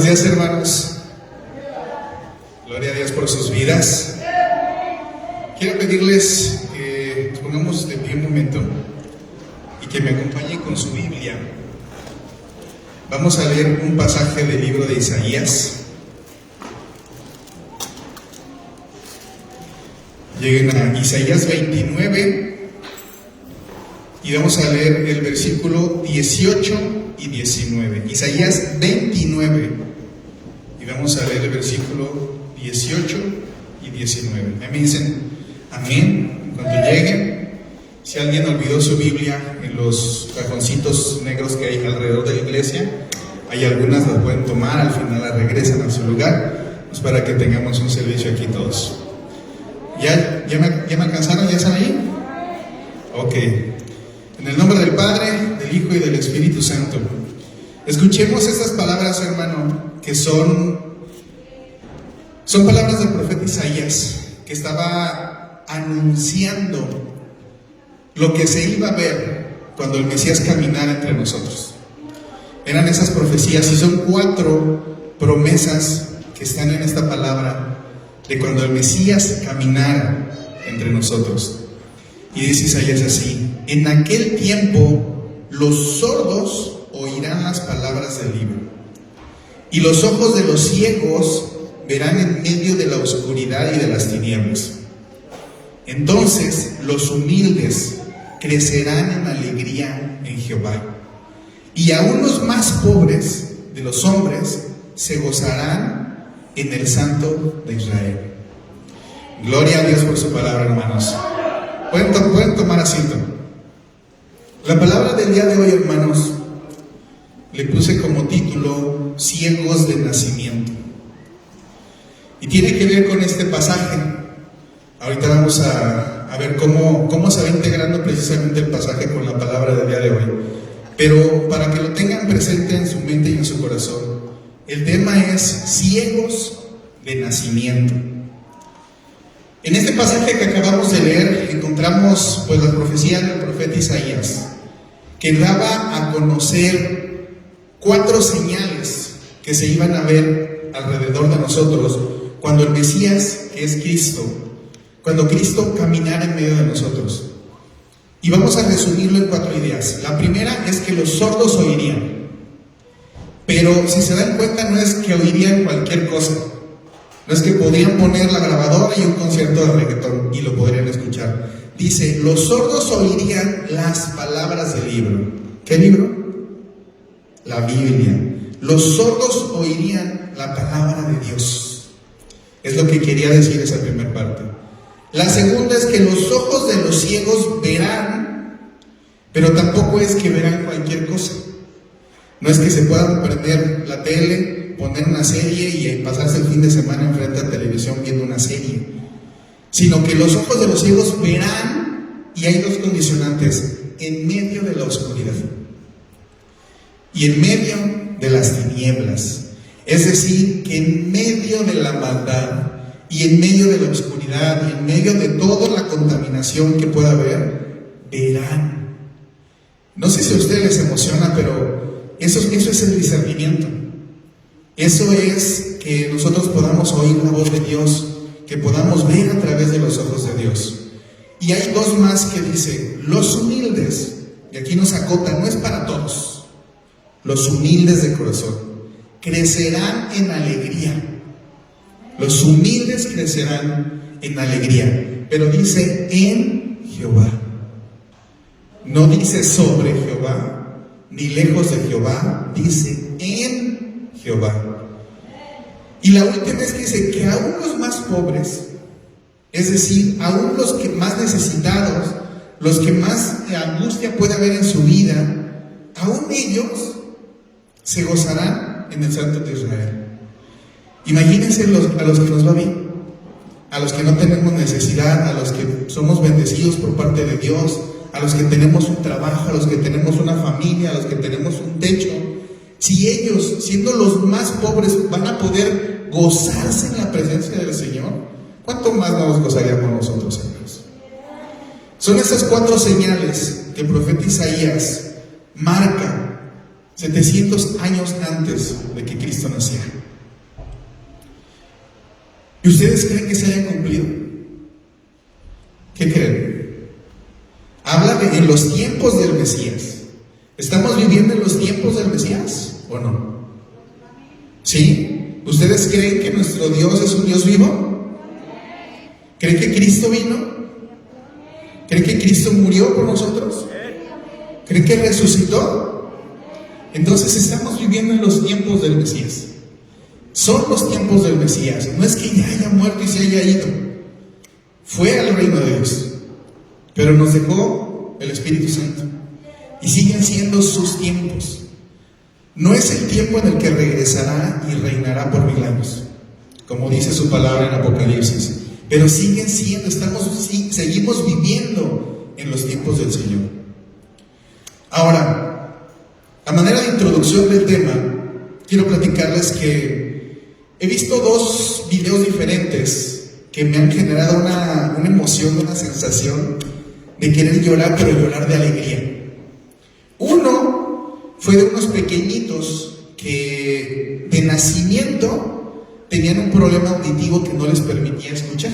Buenos días, hermanos. Gloria a Dios por sus vidas. Quiero pedirles que nos pongamos de pie un momento y que me acompañen con su Biblia. Vamos a leer un pasaje del libro de Isaías. Lleguen a Isaías 29 y vamos a leer el versículo 18 y 19. Isaías 29 y vamos a leer el versículo 18 y 19. Me dicen amén cuando lleguen. Si alguien olvidó su Biblia en los cajoncitos negros que hay alrededor de la iglesia, hay algunas, las pueden tomar, al final las regresan a su lugar, pues para que tengamos un servicio aquí todos. ¿Ya me alcanzaron? ¿Ya están ahí? Ok. En el nombre del Padre, del Hijo y del Espíritu Santo. Escuchemos estas palabras, hermano, que son palabras del profeta Isaías, que estaba anunciando lo que se iba a ver cuando el Mesías caminara entre nosotros. Eran esas profecías, y son 4 promesas que están en esta palabra de cuando el Mesías caminara entre nosotros. Y dice Isaías así: en aquel tiempo los sordos oirán las palabras del libro, y los ojos de los ciegos verán en medio de la oscuridad y de las tinieblas. Entonces los humildes crecerán en alegría en Jehová, y aún los más pobres de los hombres se gozarán en el Santo de Israel. Gloria a Dios por su palabra, hermanos. Pueden tomar asiento. La palabra del día de hoy, hermanos, le puse como título ciegos de nacimiento, y tiene que ver con este pasaje. Ahorita vamos a ver cómo se va integrando precisamente el pasaje con la palabra del día de hoy. Pero para que lo tengan presente en su mente y en su corazón, el tema es ciegos de nacimiento. En este pasaje que acabamos de leer encontramos pues la profecía del profeta Isaías, que daba a conocer 4 señales que se iban a ver alrededor de nosotros cuando el Mesías, que es Cristo, cuando Cristo caminara en medio de nosotros. Y vamos a resumirlo en 4 ideas. La primera es que los sordos oirían. Pero si se dan cuenta, no es que oirían cualquier cosa. No es que podrían poner la grabadora y un concierto de reggaetón y lo podrían escuchar. Dice, los sordos oirían las palabras del libro. ¿Qué libro? La Biblia. Los sordos oirían la palabra de Dios. Es lo que quería decir esa primera parte. La segunda es que los ojos de los ciegos verán, pero tampoco es que verán cualquier cosa. No es que se puedan prender la tele, poner una serie y pasarse el fin de semana enfrente a la televisión viendo una serie, sino que los ojos de los ciegos verán, y hay 2 condicionantes: en medio de la oscuridad y en medio de las tinieblas. Es decir, que en medio de la maldad y en medio de la oscuridad y en medio de toda la contaminación que pueda haber, verán. No sé si a ustedes les emociona, pero eso es el discernimiento. Eso es que nosotros podamos oír la voz de Dios, que podamos ver a través de los ojos de Dios. Y hay 2 más que dice, los humildes, y aquí nos acota, no es para todos, los humildes de corazón crecerán en alegría. Los humildes crecerán en alegría, pero dice en Jehová. No dice sobre Jehová, ni lejos de Jehová, dice en Jehová. Y la última es que dice que aún los más pobres, es decir, aún los que más necesitados, los que más angustia puede haber en su vida, aún ellos se gozarán en el Santo de Israel. Imagínense a los que nos va bien, a los que no tenemos necesidad, a los que somos bendecidos por parte de Dios, a los que tenemos un trabajo, a los que tenemos una familia, a los que tenemos un techo. Si ellos, siendo los más pobres, van a poder gozarse en la presencia del Señor, ¿cuánto más nos gozaríamos nosotros, hermanos? Son esas 4 señales que el profeta Isaías marca 700 años antes de que Cristo naciera. ¿Y ustedes creen que se haya cumplido? ¿Qué creen? Habla de en los tiempos del Mesías. ¿Estamos viviendo en los tiempos del Mesías o no? ¿Sí? ¿Ustedes creen que nuestro Dios es un Dios vivo? ¿Creen que Cristo vino? ¿Creen que Cristo murió por nosotros? ¿Creen que resucitó? Entonces estamos viviendo en los tiempos del Mesías. Son los tiempos del Mesías. No es que ya haya muerto y se haya ido. Fue al reino de Dios, pero nos dejó el Espíritu Santo. Y siguen siendo sus tiempos. No es el tiempo en el que regresará y reinará por 1000 años, como dice su palabra en Apocalipsis. Pero siguen siendo, seguimos viviendo en los tiempos del Señor. Ahora, a manera de introducción del tema, quiero platicarles que he visto 2 videos diferentes que me han generado una emoción, una sensación de querer llorar, pero llorar de alegría. Uno fue de unos pequeñitos que de nacimiento tenían un problema auditivo que no les permitía escuchar.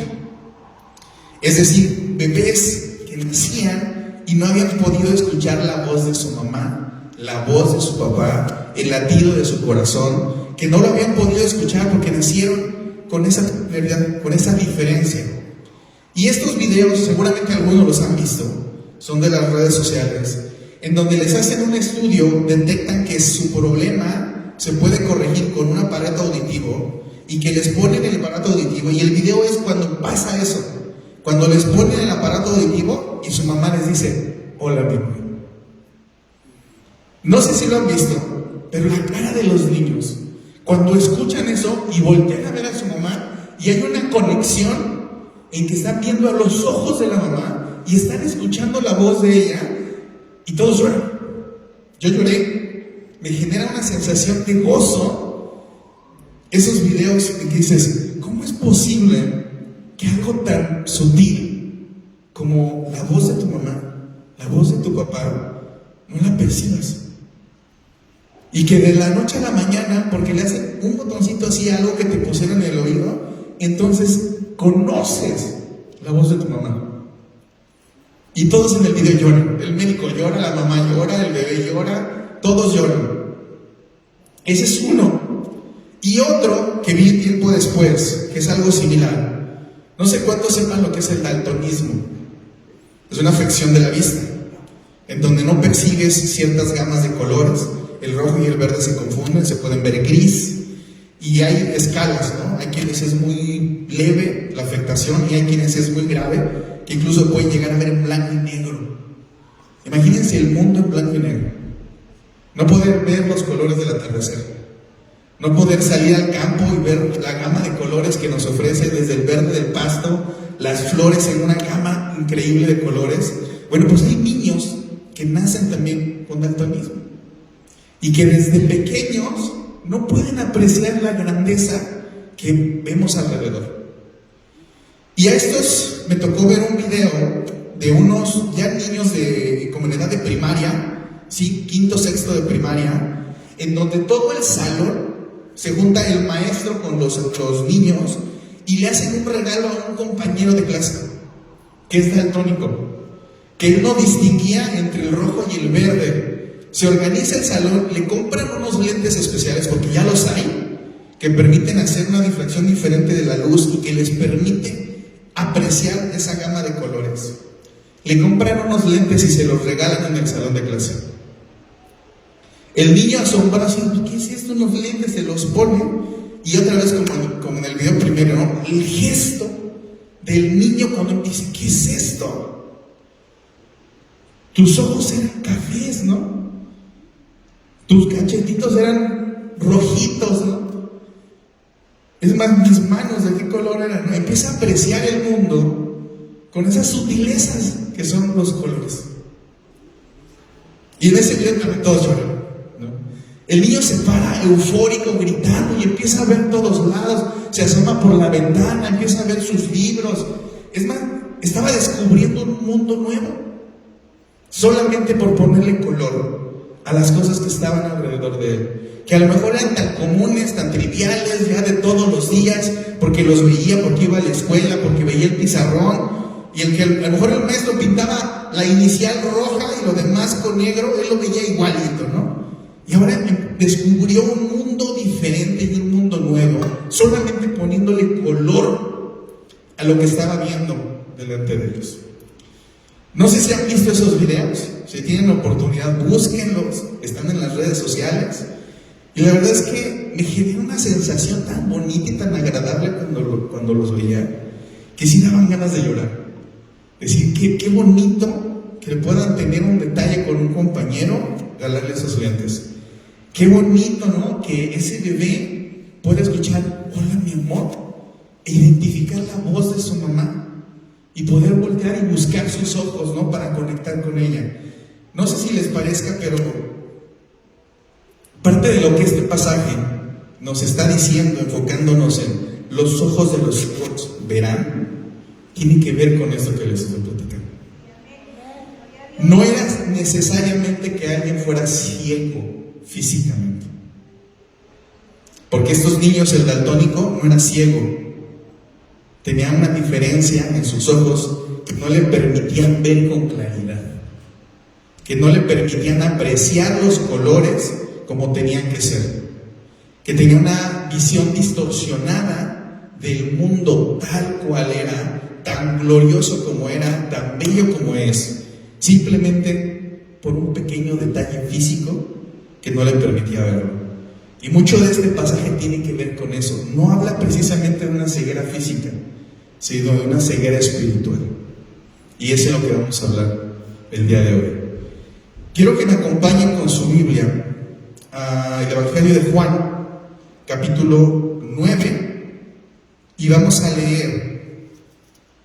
Es decir, bebés que nacían y no habían podido escuchar la voz de su mamá, la voz de su papá, el latido de su corazón, que no lo habían podido escuchar porque nacieron con esa diferencia. Y estos videos, seguramente algunos los han visto, son de las redes sociales, en donde les hacen un estudio, detectan que su problema se puede corregir con un aparato auditivo y que les ponen el aparato auditivo, y el video es cuando pasa eso, cuando les ponen el aparato auditivo y su mamá les dice: hola, mi amor. No sé si lo han visto, pero la cara de los niños cuando escuchan eso y voltean a ver a su mamá, y hay una conexión en que están viendo a los ojos de la mamá y están escuchando la voz de ella, y todos lloran. Yo lloré. Me genera una sensación de gozo esos videos en que dices: ¿cómo es posible que algo tan sutil como la voz de tu mamá, la voz de tu papá, no la percibas? Y que de la noche a la mañana, porque le hacen un botoncito así, algo que te pusieron en el oído, entonces conoces la voz de tu mamá. Y todos en el video lloran. El médico llora, la mamá llora, el bebé llora, todos lloran. Ese es uno. Y otro que vi tiempo después, que es algo similar. No sé cuántos sepan lo que es el daltonismo. Es una afección de la vista, en donde no percibes ciertas gamas de colores. El rojo y el verde se confunden, se pueden ver gris, y hay escalas, ¿no? Hay quienes es muy leve la afectación y hay quienes es muy grave, que incluso pueden llegar a ver en blanco y negro. Imagínense el mundo en blanco y negro. No poder ver los colores del atardecer, no poder salir al campo y ver la gama de colores que nos ofrece, desde el verde del pasto, las flores en una gama increíble de colores. Bueno, pues hay niños que nacen también con daltonismo y que desde pequeños no pueden apreciar la grandeza que vemos alrededor. Y a estos me tocó ver un video de unos ya niños de comunidad de primaria, ¿sí? 5º, 6º de primaria, en donde todo el salón se junta el maestro con los niños y le hacen un regalo a un compañero de clase que es daltónico, que él no distinguía entre el rojo y el verde. Se organiza el salón, le compran unos lentes especiales, porque ya los hay, que permiten hacer una difracción diferente de la luz y que les permite apreciar esa gama de colores. Le compran unos lentes y se los regalan en el salón de clase. El niño asombrado, ¿qué es esto? Unos lentes, se los pone, y otra vez como en el video primero, ¿no? El gesto del niño cuando dice: ¿qué es esto? Tus ojos eran cafés, ¿no? Tus cachetitos eran rojitos, ¿no? Es más, mis manos, ¿de qué color eran? Empieza a apreciar el mundo con esas sutilezas que son los colores. Y en ese video también todos lloran, ¿no? El niño se para eufórico, gritando, y empieza a ver todos lados. Se asoma por la ventana, empieza a ver sus libros. Es más, estaba descubriendo un mundo nuevo, solamente por ponerle color a las cosas que estaban alrededor de él, que a lo mejor eran tan comunes, tan triviales, ya de todos los días, porque los veía, porque iba a la escuela, porque veía el pizarrón, y el que a lo mejor el maestro pintaba la inicial roja y lo demás con negro, él lo veía igualito, ¿no? Y ahora descubrió un mundo diferente y un mundo nuevo, solamente poniéndole color a lo que estaba viendo delante de ellos. No sé si han visto esos videos, si tienen la oportunidad, búsquenlos, están en las redes sociales. Y la verdad es que me generó una sensación tan bonita y tan agradable cuando los veía, que sí daban ganas de llorar. Decir, qué bonito que puedan tener un detalle con un compañero, regalarle a sus lentes. Qué bonito, ¿no? Que ese bebé pueda escuchar, hola mi amor, e identificar la voz de su mamá y poder voltear y buscar sus ojos, ¿no? Para conectar con ella. No sé si les parezca, pero parte de lo que este pasaje nos está diciendo, enfocándonos en los ojos de los hijos verán, tiene que ver con esto que les estoy platicando. No era necesariamente que alguien fuera ciego físicamente, porque estos niños, el daltónico no era ciego, tenía una diferencia en sus ojos que no le permitían ver con claridad, que no le permitían apreciar los colores como tenían que ser, que tenía una visión distorsionada del mundo tal cual era, tan glorioso como era, tan bello como es, simplemente por un pequeño detalle físico que no le permitía verlo. Y mucho de este pasaje tiene que ver con eso. No habla precisamente de una ceguera física, sino de una ceguera espiritual. Y eso es lo que vamos a hablar el día de hoy. Quiero que me acompañen con su Biblia al Evangelio de Juan, capítulo 9, y vamos a leer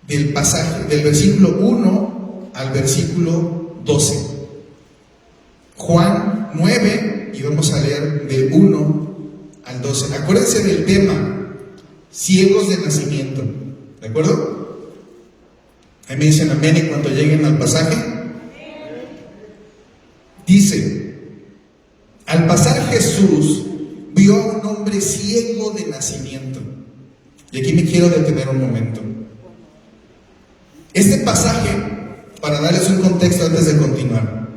del pasaje, del versículo 1 al versículo 12. Juan 9, y vamos a leer del 1 al 12. Acuérdense del tema, ciegos de nacimiento, ¿de acuerdo? Ahí me dicen amén y cuando lleguen al pasaje. Dice, al pasar Jesús vio a un hombre ciego de nacimiento. Y aquí me quiero detener un momento. Este pasaje, para darles un contexto antes de continuar,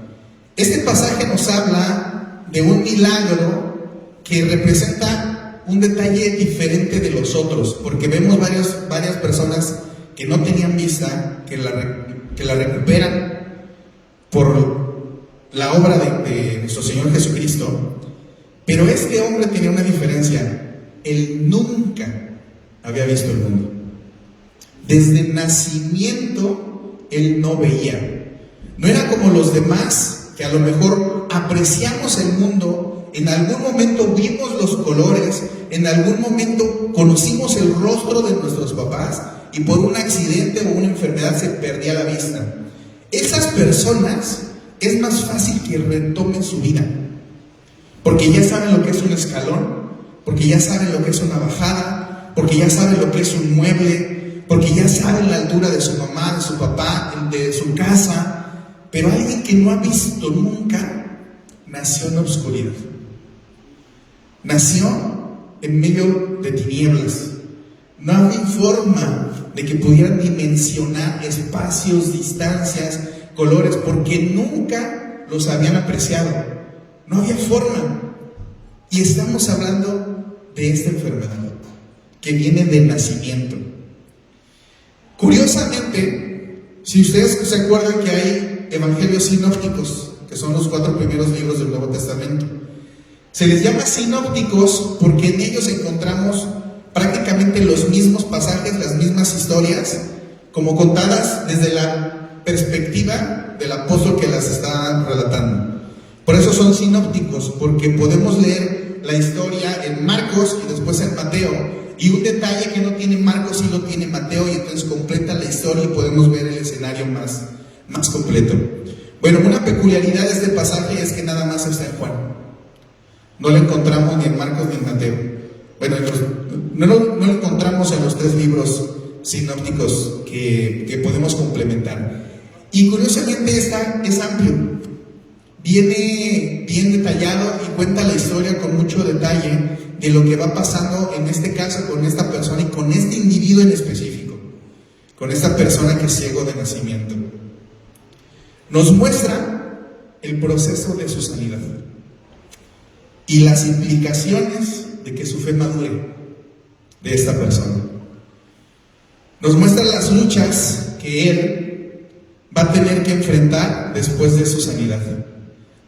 este pasaje nos habla de un milagro que representa un detalle diferente de los otros, porque vemos varias personas que no tenían vista, que la recuperan por la obra de nuestro Señor Jesucristo. Pero este hombre tenía una diferencia: él nunca había visto el mundo. Desde nacimiento él no veía. No era como los demás, que a lo mejor apreciamos el mundo, en algún momento vimos los colores, en algún momento conocimos el rostro de nuestros papás y por un accidente o una enfermedad se perdía la vista. Esas personas es más fácil que retomen su vida, porque ya saben lo que es un escalón, porque ya saben lo que es una bajada, porque ya saben lo que es un mueble, porque ya saben la altura de su mamá, de su papá, de su casa. Pero alguien que no ha visto nunca, nació en la oscuridad. Nació en medio de tinieblas. No había forma de que pudieran dimensionar espacios, distancias, colores, porque nunca los habían apreciado. No había forma. Y estamos hablando de esta enfermedad que viene de nacimiento. Curiosamente, si ustedes se acuerdan que hay evangelios sinópticos, que son los 4 primeros libros del Nuevo Testamento, se les llama sinópticos porque en ellos encontramos prácticamente los mismos pasajes, las mismas historias, como contadas desde la perspectiva del apóstol que las está relatando. Por eso son sinópticos, porque podemos leer la historia en Marcos y después en Mateo, y un detalle que no tiene Marcos sí lo tiene Mateo, y entonces completa la historia y podemos ver el escenario más completo. Bueno, una peculiaridad de este pasaje es que nada más está en Juan. No lo encontramos ni en Marcos ni en Mateo. Bueno, no lo encontramos en los 3 libros sinópticos que podemos complementar. Y curiosamente es amplio. viene bien detallado y cuenta la historia con mucho detalle de lo que va pasando en este caso con esta persona y con este individuo en específico, con esta persona que es ciego de nacimiento. Nos muestra el proceso de su sanidad y las implicaciones de que su fe madure de esta persona. Nos muestra las luchas que él va a tener que enfrentar después de su sanidad,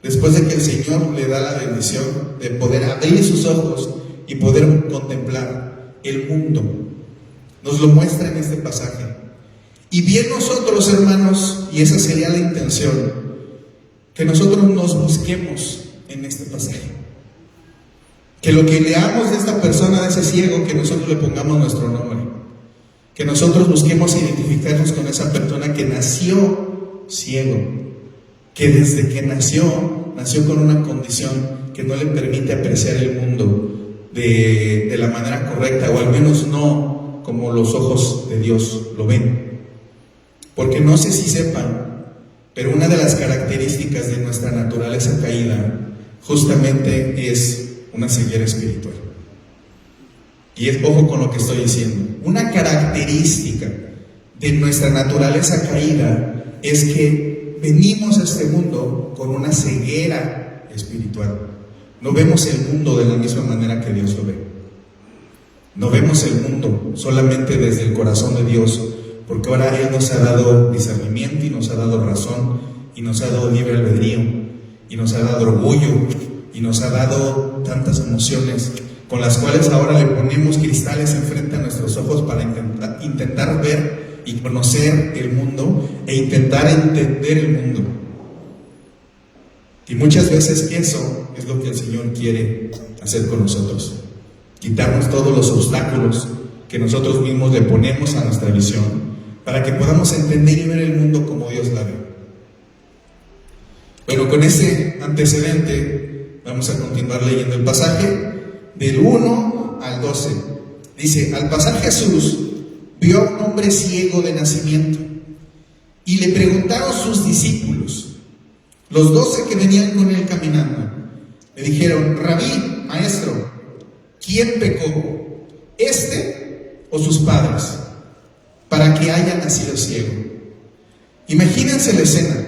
después de que el Señor le da la bendición de poder abrir sus ojos y poder contemplar el mundo. Nos lo muestra en este pasaje. Y bien nosotros, hermanos, y esa sería la intención, que nosotros nos busquemos en este pasaje. Que lo que leamos de esta persona, de ese ciego, que nosotros le pongamos nuestro nombre. Que nosotros busquemos identificarnos con esa persona que nació ciego. Que desde que nació con una condición que no le permite apreciar el mundo de la manera correcta, o al menos no como los ojos de Dios lo ven. Porque no sé si sepan, pero una de las características de nuestra naturaleza caída justamente es una ceguera espiritual. Y es, ojo con lo que estoy diciendo, una característica de nuestra naturaleza caída es que venimos a este mundo con una ceguera espiritual. No vemos el mundo de la misma manera que Dios lo ve. No vemos el mundo solamente desde el corazón de Dios, porque ahora Él nos ha dado discernimiento y nos ha dado razón y nos ha dado libre albedrío y nos ha dado orgullo y nos ha dado tantas emociones con las cuales ahora le ponemos cristales enfrente a nuestros ojos para intentar ver y conocer el mundo e intentar entender el mundo. Y muchas veces eso es lo que el Señor quiere hacer con nosotros, quitarnos todos los obstáculos que nosotros mismos le ponemos a nuestra visión, para que podamos entender y ver el mundo como Dios la ve. Bueno, con ese antecedente vamos a continuar leyendo el pasaje del 1 al 12. Dice: al pasar Jesús vio a un hombre ciego de nacimiento y le preguntaron sus discípulos, los 12 que venían con él caminando, le dijeron: Rabí, maestro, ¿quién pecó, este o sus padres, para que haya nacido ciego? Imagínense la escena.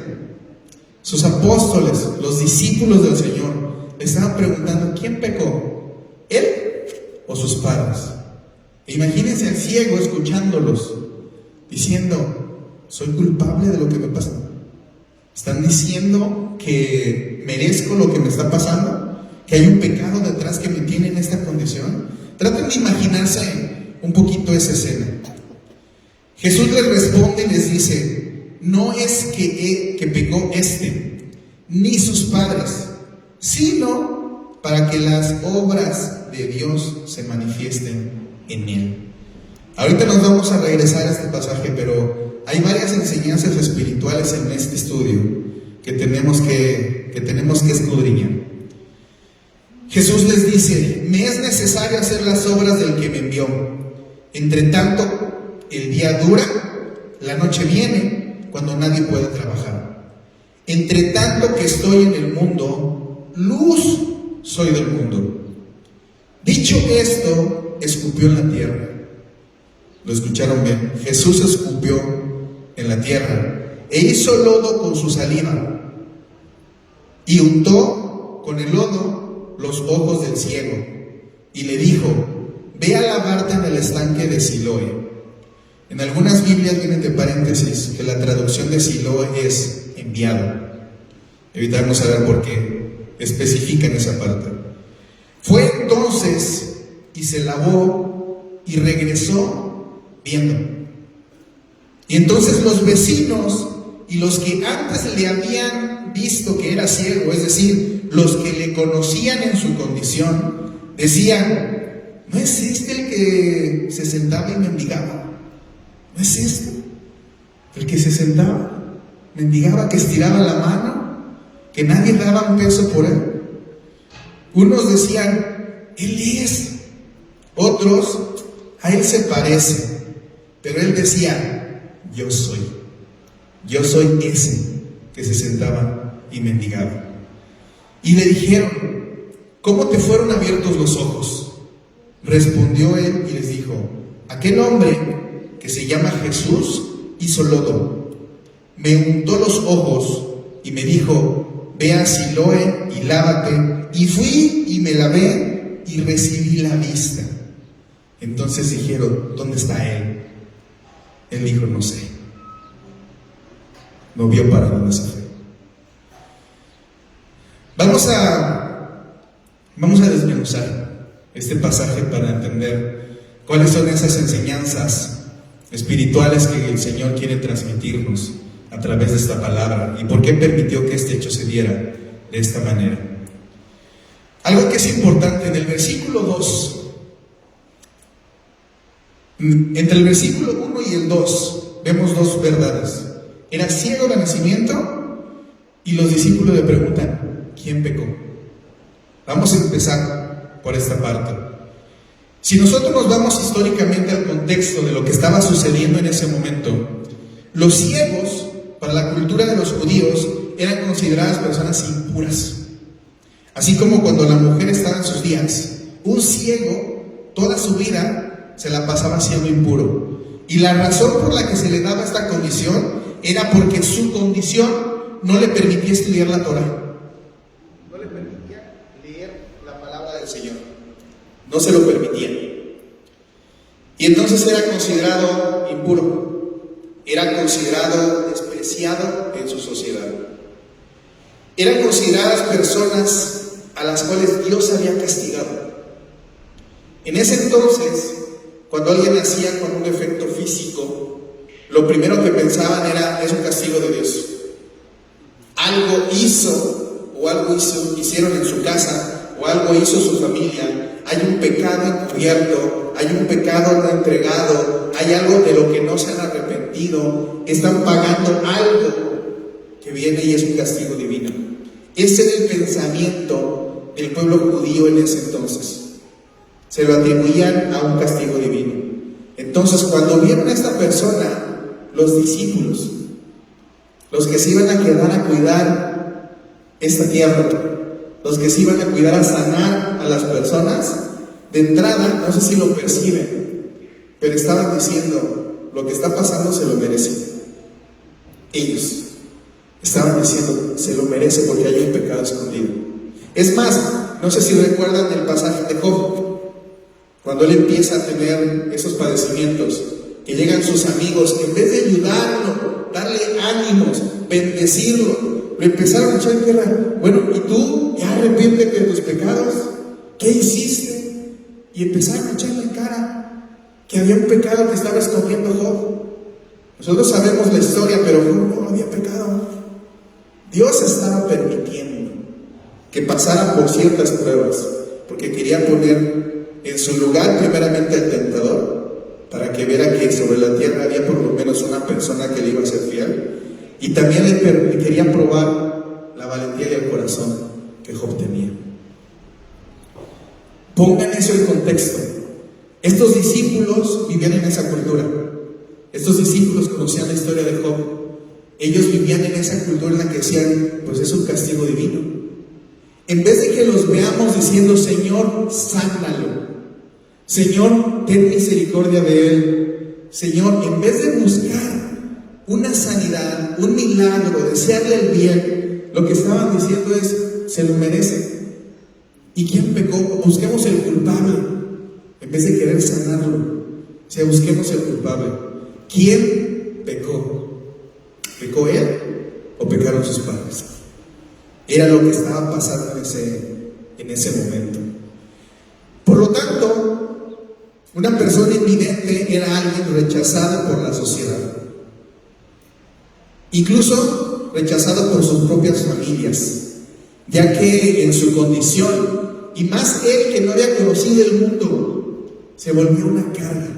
Sus apóstoles, los discípulos del Señor, le estaban preguntando: ¿quién pecó, él o sus padres? E imagínense al ciego escuchándolos, diciendo: soy culpable de lo que me pasa. Están diciendo que merezco lo que me está pasando, que hay un pecado detrás que me tiene en esta condición. Traten de imaginarse un poquito esa escena. Jesús les responde y les dice: no es que pecó ni sus padres, sino para que las obras de Dios se manifiesten en él. Ahorita nos vamos a regresar a este pasaje, pero hay varias enseñanzas espirituales en este estudio que tenemos que escudriñar. Jesús les dice: me es necesario hacer las obras del que me envió. Entre tanto, el día dura, la noche viene, cuando nadie puede trabajar. Entre tanto que estoy en el mundo, luz soy del mundo. Dicho esto, escupió en la tierra. ¿Lo escucharon bien? Jesús escupió en la tierra e hizo lodo con su saliva y untó con el lodo los ojos del ciego y le dijo: ve a lavarte en el estanque de Siloé. En algunas Biblias viene de paréntesis que la traducción de Siloé es enviado. Evitamos saber por qué especifica en esa parte. Fue entonces y se lavó y regresó viendo. Y entonces los vecinos y los que antes le habían visto que era ciego, es decir, los que le conocían en su condición, decían: ¿no es este el que se sentaba y mendigaba? ¿No es este el que se sentaba, mendigaba, que estiraba la mano, que nadie daba un peso por él? Unos decían: él es. Otros: a él se parece. Pero él decía: yo soy ese que se sentaba y mendigaba. Y le dijeron: ¿cómo te fueron abiertos los ojos? Respondió él y les dijo: aquel hombre que se llama Jesús hizo lodo, me untó los ojos y me dijo: ve a Siloé y lávate. Y fui y me lavé y recibí la vista. Entonces dijeron: ¿dónde está él? Él dijo: no sé. No vio para dónde se fue. Vamos a desmenuzar este pasaje para entender cuáles son esas enseñanzas espirituales que el Señor quiere transmitirnos a través de esta palabra y por qué permitió que este hecho se diera de esta manera. Algo que es importante en el versículo 2, entre el versículo 1 y el 2, vemos dos verdades. Era ciego de nacimiento y los discípulos le preguntan: ¿quién pecó? Vamos a empezar por esta parte. Si nosotros nos vamos históricamente al contexto de lo que estaba sucediendo en ese momento, los ciegos, para la cultura de los judíos, eran consideradas personas impuras. Así como cuando la mujer estaba en sus días, un ciego toda su vida se la pasaba siendo impuro. Y la razón por la que se le daba esta condición era porque su condición no le permitía estudiar la Torah. No le permitía leer la palabra del Señor. No se lo permitía. Y entonces era considerado impuro. Era considerado despreciado en su sociedad. Eran consideradas personas a las cuales Dios había castigado. En ese entonces, cuando alguien nacía con un defecto físico, lo primero que pensaban era: es un castigo de Dios. Algo hizo, o algo hicieron en su casa, o algo hizo su familia. Hay un pecado encubierto, hay un pecado no entregado, hay algo de lo que no se han arrepentido, están pagando algo que viene y es un castigo divino. Ese era el pensamiento del pueblo judío en ese entonces. Se lo atribuían a un castigo divino. Entonces, cuando vieron a esta persona, los discípulos, los que se iban a quedar a cuidar esta tierra, los que se iban a cuidar a sanar a las personas, de entrada, no sé si lo perciben, pero estaban diciendo: lo que está pasando se lo merece. Ellos estaban diciendo: se lo merece porque hay un pecado escondido. Es más, no sé si recuerdan el pasaje de Job, cuando él empieza a tener esos padecimientos, que llegan sus amigos, en vez de ayudarlo, darle ánimos, bendecirlo, lo empezaron a echar en tierra. Bueno, ¿y tú? ¿Ya arrepiéntete de tus pecados? ¿Qué hiciste? Y empezaron a echarle en cara que había un pecado que estaba escondiendo Job. Nosotros sabemos la historia, pero Job no había pecado. Dios estaba permitiendo que pasara por ciertas pruebas, porque quería poner en su lugar primeramente al tentador, para que viera que sobre la tierra había por lo menos una persona que le iba a ser fiel, y también le quería probar la valentía y el corazón que Job tenía. Pongan eso en contexto. Estos discípulos vivían en esa cultura. Estos discípulos conocían la historia de Job. Ellos vivían en esa cultura en la que decían: pues es un castigo divino. En vez de que los veamos diciendo: Señor, sánalo, Señor, ten misericordia de él, Señor, en vez de buscar una sanidad, un milagro, desearle el bien, lo que estaban diciendo es: se lo merece. ¿Y quién pecó? Busquemos el culpable en vez de querer sanarlo. O sea, busquemos el culpable. ¿Quién pecó? ¿Pecó él o pecaron sus padres? Era lo que estaba pasando en ese momento. Por lo tanto, una persona invidente era alguien rechazado por la sociedad, incluso rechazado por sus propias familias, ya que en su condición, y más él que no había conocido el mundo, se volvió una carga.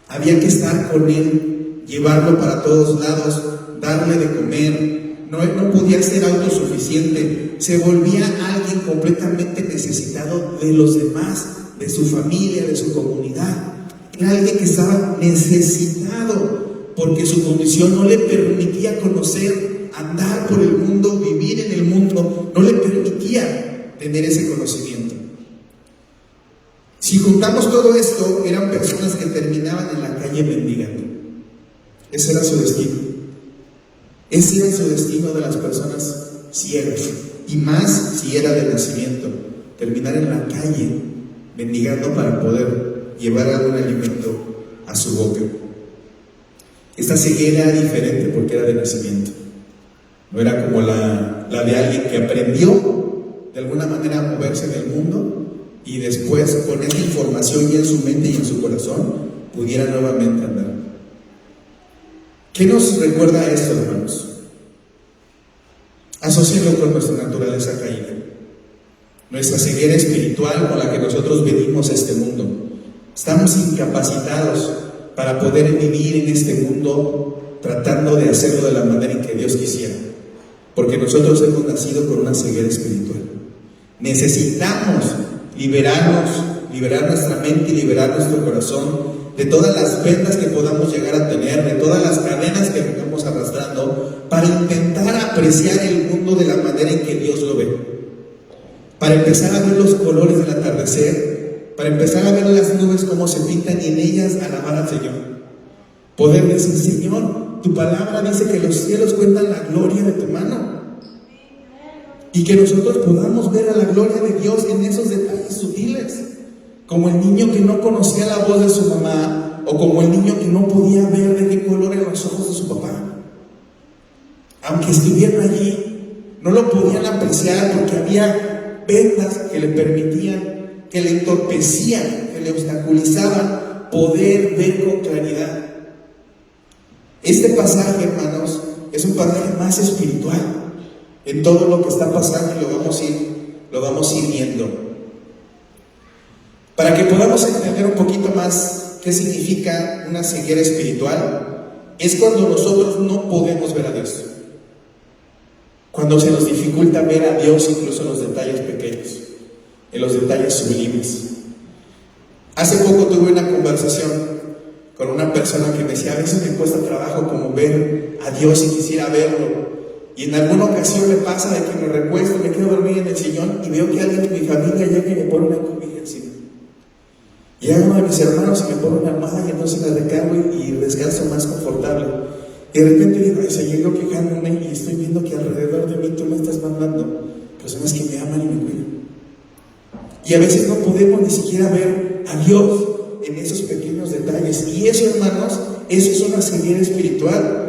Había que estar con él, llevarlo para todos lados, darle de comer. No podía ser autosuficiente, se volvía alguien completamente necesitado de los demás, de su familia, de su comunidad. Era alguien que estaba necesitado porque su condición no le permitía conocer, andar por el mundo, vivir en el mundo, no le permitía tener ese conocimiento. Si juntamos todo esto, eran personas que terminaban en la calle mendigando. Ese era su destino. Ese era su destino de las personas ciegas. Y más si era de nacimiento. Terminar en la calle mendigando para poder llevar algún alimento a su boca. Esta ceguera era diferente porque era de nacimiento. No era como la de alguien que aprendió de alguna manera a moverse en el mundo y después con esta información ya en su mente y en su corazón pudiera nuevamente andar. ¿Qué nos recuerda esto, hermanos? Asociarlo con nuestra naturaleza caída, nuestra ceguera espiritual con la que nosotros venimos a este mundo. Estamos incapacitados para poder vivir en este mundo tratando de hacerlo de la manera en que Dios quisiera, porque nosotros hemos nacido con una ceguera espiritual. Necesitamos liberar nuestra mente y liberar nuestro corazón de todas las vendas que podamos llegar a tener, de todas las cadenas que estamos arrastrando, para intentar apreciar el mundo de la manera en que Dios lo ve, para empezar a ver los colores del atardecer, para empezar a ver las nubes cómo se pintan y en ellas alabar al Señor. Poder decir: Señor, tu palabra dice que los cielos cuentan la gloria de tu mano, y que nosotros podamos ver a la gloria de Dios en esos detalles sutiles, como el niño que no conocía la voz de su mamá, o como el niño que no podía ver de qué color eran los ojos de su papá. Aunque estuvieran allí, no lo podían apreciar porque había vendas que le permitían, que le entorpecían, que le obstaculizaban poder ver con claridad. Este pasaje, hermanos, es un pasaje más espiritual en todo lo que está pasando, y lo vamos a ir viendo. Para que podamos entender un poquito más qué significa una ceguera espiritual, es cuando nosotros no podemos ver a Dios. Cuando se nos dificulta ver a Dios incluso en los detalles pequeños, en los detalles sublimes. Hace poco tuve una conversación con una persona que me decía: a veces me cuesta trabajo como ver a Dios y quisiera verlo. Y en alguna ocasión me pasa de que me recuesto, me quedo dormido en el sillón y veo que alguien de mi familia ya que me pone una cobija encima. Y uno de mis hermanos se me pone una almohada y entonces la recargo y descanso más confortable. Y de repente digo: ay, Señor, quejándome, y estoy viendo que alrededor de mí tú me estás mandando personas que me aman y me cuidan. Y a veces no podemos ni siquiera ver a Dios en esos pequeños detalles. Y eso, hermanos, eso es una ceguera espiritual.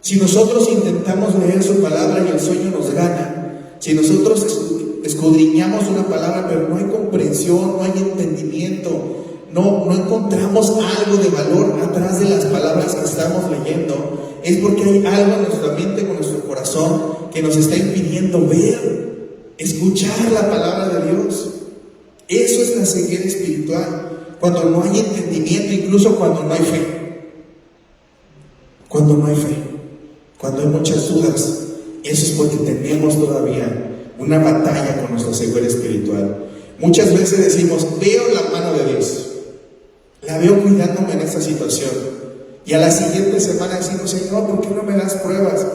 Si nosotros intentamos leer su palabra y el sueño nos gana, si nosotros escudriñamos una palabra pero no hay comprensión, no hay entendimiento, no encontramos algo de valor atrás de las palabras que estamos leyendo, es porque hay algo en nuestra mente, con nuestro corazón, que nos está impidiendo ver, escuchar la palabra de Dios. Eso es la ceguera espiritual, cuando no hay entendimiento, incluso cuando no hay fe. Cuando no hay fe, cuando hay muchas dudas, eso es porque tenemos todavía una batalla con nuestra ceguera espiritual. Muchas veces decimos: veo la mano de Dios, la veo cuidándome en esta situación, y a la siguiente semana decimos: Señor, ¿por qué no me das pruebas?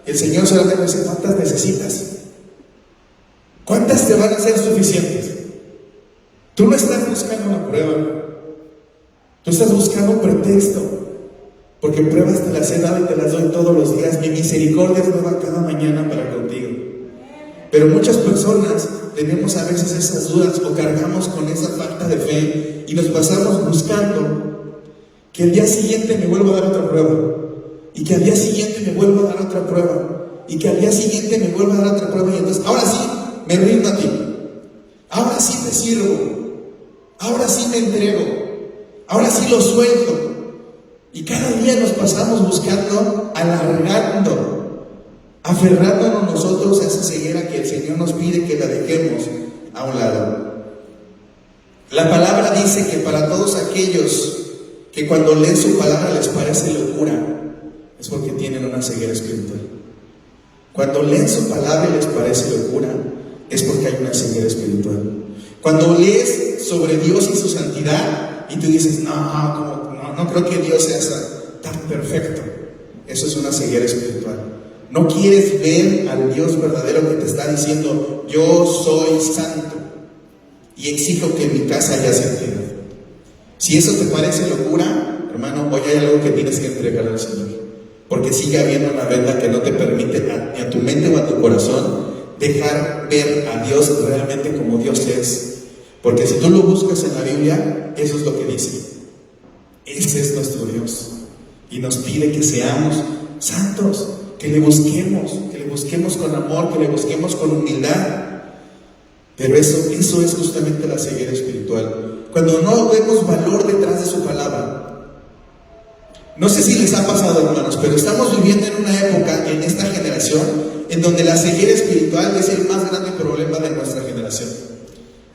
El Señor solamente dice: ¿cuántas necesitas? ¿Cuántas te van a ser suficientes? Tú no estás buscando una prueba, tú estás buscando un pretexto, porque pruebas te las he dado y te las doy todos los días. Mi misericordia es nueva cada mañana para contigo. Pero muchas personas tenemos a veces esas dudas o cargamos con esa falta de fe y nos pasamos buscando que al día siguiente me vuelva a dar otra prueba, y que al día siguiente me vuelva a dar otra prueba, y que al día siguiente me vuelva a dar otra prueba, y entonces ahora sí me rindo a ti, ahora sí te sirvo, ahora sí me entrego, ahora sí lo suelto. Y cada día nos pasamos buscando, alargando, aferrándonos nosotros a esa ceguera que el Señor nos pide que la dejemos a un lado. La palabra dice que para todos aquellos que cuando leen su palabra les parece locura, es porque tienen una ceguera espiritual. Cuando leen su palabra y les parece locura, es porque hay una ceguera espiritual. Cuando lees sobre Dios y su santidad y tú dices: no creo que Dios sea tan perfecto, eso es una ceguera espiritual. No quieres ver al Dios verdadero que te está diciendo: yo soy santo y exijo que en mi casa haya santidad. Si eso te parece locura, hermano, hoy hay algo que tienes que entregar al Señor, porque sigue habiendo una venda que no te permite ni a tu mente o a tu corazón dejar ver a Dios realmente como Dios es. Porque si tú lo buscas en la Biblia, eso es lo que dice. Ese es nuestro Dios y nos pide que seamos santos, que le busquemos con amor, que le busquemos con humildad. Pero eso es justamente la ceguera espiritual. Cuando no vemos valor detrás de su palabra. No sé si les ha pasado, hermanos, pero estamos viviendo en una época, en esta generación, en donde la ceguera espiritual es el más grande problema de nuestra generación.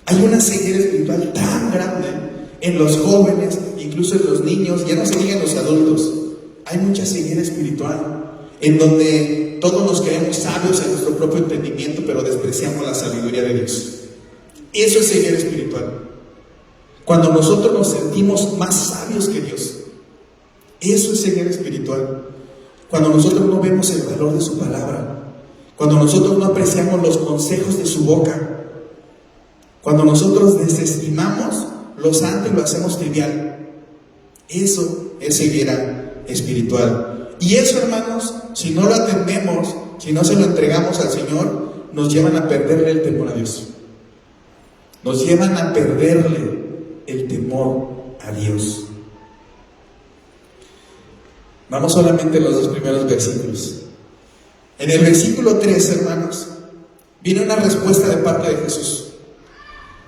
Hay una ceguera espiritual tan grande en los jóvenes, incluso en los niños, ya no se diga en los adultos. Hay mucha ceguera espiritual, en donde todos nos creemos sabios en nuestro propio entendimiento, pero despreciamos la sabiduría de Dios. Eso es ceguera espiritual. Cuando nosotros nos sentimos más sabios que Dios, eso es ceguera espiritual. Cuando nosotros no vemos el valor de su palabra, cuando nosotros no apreciamos los consejos de su boca, cuando nosotros desestimamos lo santo y lo hacemos trivial, eso es ceguera espiritual. Y eso, hermanos, si no lo atendemos, si no se lo entregamos al Señor, nos llevan a perderle el temor a Dios. Nos llevan a perderle el temor a Dios. Vamos solamente a los dos primeros versículos. En el versículo 3, hermanos, viene una respuesta de parte de Jesús.